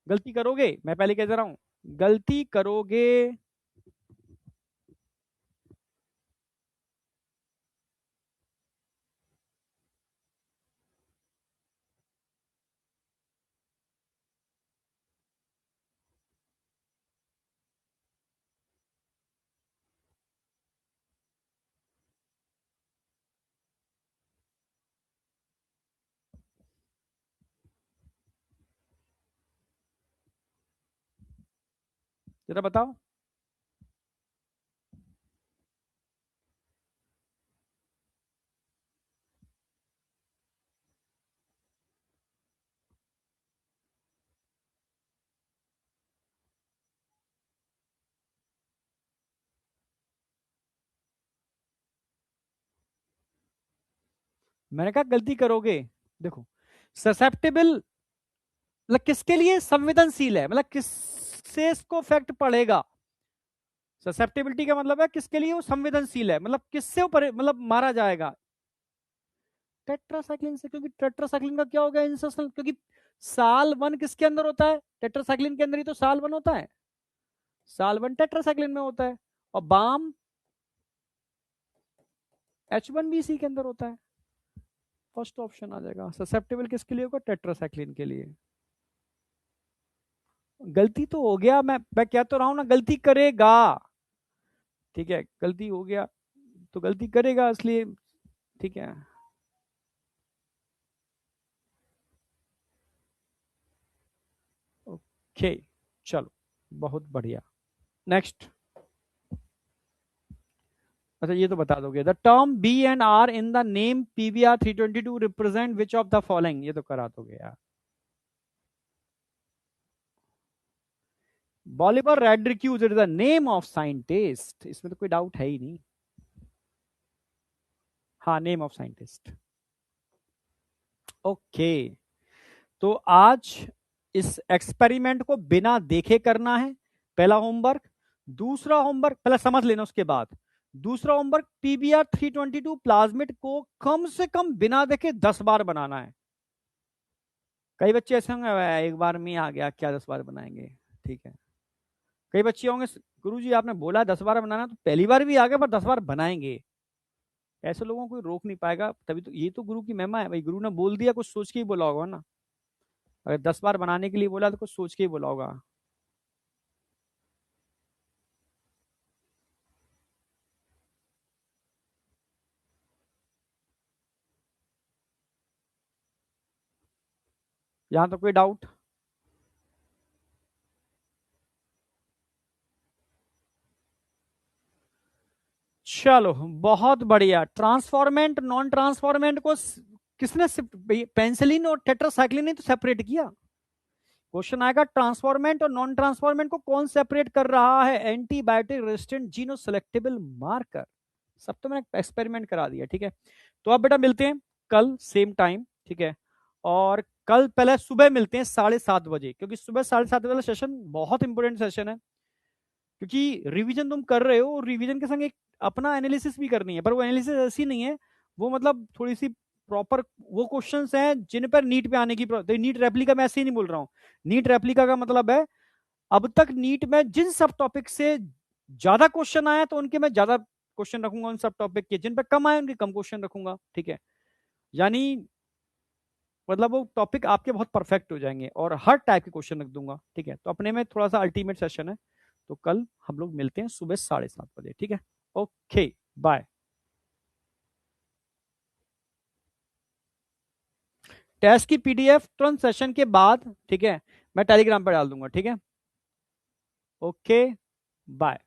गलती करोगे, मैं पहले कह दे रहा हूं, गलती करोगे। जरा बताओ। मैंने कहा गलती करोगे। देखो, ससेप्टेबल मतलब किसके लिए संवेदनशील है, मतलब किससे इसको इफेक्ट पड़ेगा। ससेप्टेबिलिटी का मतलब है किसके लिए वो संवेदनशील है, मतलब किससे ऊपर मतलब मारा जाएगा। टेट्रासाइक्लिन से, क्योंकि टेट्रासाइक्लिन का क्या हो गया इंसर्शन, क्योंकि साल 1 किसके अंदर होता है? टेट्रासाइक्लिन के अंदर ही तो साल 1 होता है। साल 1 टेट्रासाइक्लिन में होता है, और बाम H1BC के अंदर होता है। फर्स्ट ऑप्शन आ जाएगा। ससेप्टेबल किसके लिए होगा? टेट्रासाइक्लिन के लिए। गलती तो हो गया, मैं कह तो रहा हूं ना, गलती करेगा। ठीक है, गलती हो गया तो गलती करेगा इसलिए। ठीक है, ओके, चलो, बहुत बढ़िया। नेक्स्ट। अच्छा, ये तो बता दोगे। The term B and R in the name PVR 322 represent which of the following, ये तो करा दोगे यार। Bolivar Rodriguez is the name of scientist, इसमें तो कोई डाउट है ही नहीं। हाँ, नेम ऑफ साइंटिस्ट। ओके, तो आज इस एक्सपेरिमेंट को बिना देखे करना है, पहला होमवर्क। दूसरा होमवर्क पहले समझ लेना, उसके बाद दूसरा होमवर्क पीबीआर 322 प्लाज्मिड को कम से कम बिना देखे 10 बार बनाना है। कई बच्चे ऐसे होंगे, एक बार में आ गया, क्या 10 बार बनाएंगे? ठीक है। कई बच्चे होंगे, गुरुजी आपने बोला 10 बार बनाना, तो पहली बार भी आ गया पर 10 बार बनाएंगे। ऐसे लोगों को कोई रोक नहीं पाएगा। तभी तो ये तो गुरु की महिमा है भाई, गुरु ने बोल दिया, कुछ सोच के ही बोला होगा ना। अगर 10 बार बनाने के लिए बोला तो कुछ सोच के ही बोला होगा। यहां तो कोई डाउट? चलो, बहुत बढ़िया। ट्रांसफॉर्मेंट नॉन ट्रांसफॉर्मेंट को किसने, पेंसिलिन और टेट्रासाइक्लिन ने तो सेपरेट किया। क्वेश्चन आएगा ट्रांसफॉर्मेंट और नॉन ट्रांसफॉर्मेंट को कौन सेपरेट कर रहा है? एंटीबायोटिक रेजिस्टेंट जीनो सेलेक्टेबल मार्कर। सब तो मैंने एक्सपेरिमेंट करा दिया। ठीक है, तो अब बेटा मिलते हैं कल सेम टाइम। ठीक है, और कल पहले सुबह मिलते हैं 7:30 बजे, क्योंकि सुबह 7:30 वाला सेशन बहुत इंपॉर्टेंट सेशन है। क्योंकि रिवीजन तुम कर रहे हो, और रिवीजन के संग एक अपना एनालिसिस भी करनी है, पर वो एनालिसिस ऐसी नहीं है, वो मतलब थोड़ी सी प्रॉपर वो क्वेश्चंस हैं जिन पर नीट पे आने की तो नीट रेप्लिका मैं ऐसे ही नहीं बोल रहा हूं। नीट रेप्लिका का मतलब है अब तक नीट में जिन सब टॉपिक से ज्यादा क्वेश्चन आए तो उनके मैं ज्यादा क्वेश्चन रखूंगा, उन सब टॉपिक के जिन पे कम आए उनके कम क्वेश्चन रखूंगा, ठीक है। यानी मतलब वो टॉपिक आपके बहुत परफेक्ट हो जाएंगे और हर टाइप के क्वेश्चन रख दूंगा, ठीक है। तो अपने में थोड़ा सा अल्टीमेट सेशन है, तो कल हम लोग मिलते हैं सुबह 7:30 बजे, ठीक है। Okay, bye. टेस्ट की पीडीएफ तुरंत सेशन के बाद, ठीक है, मैं टेलीग्राम पर डाल दूंगा, ठीक है। Okay, bye.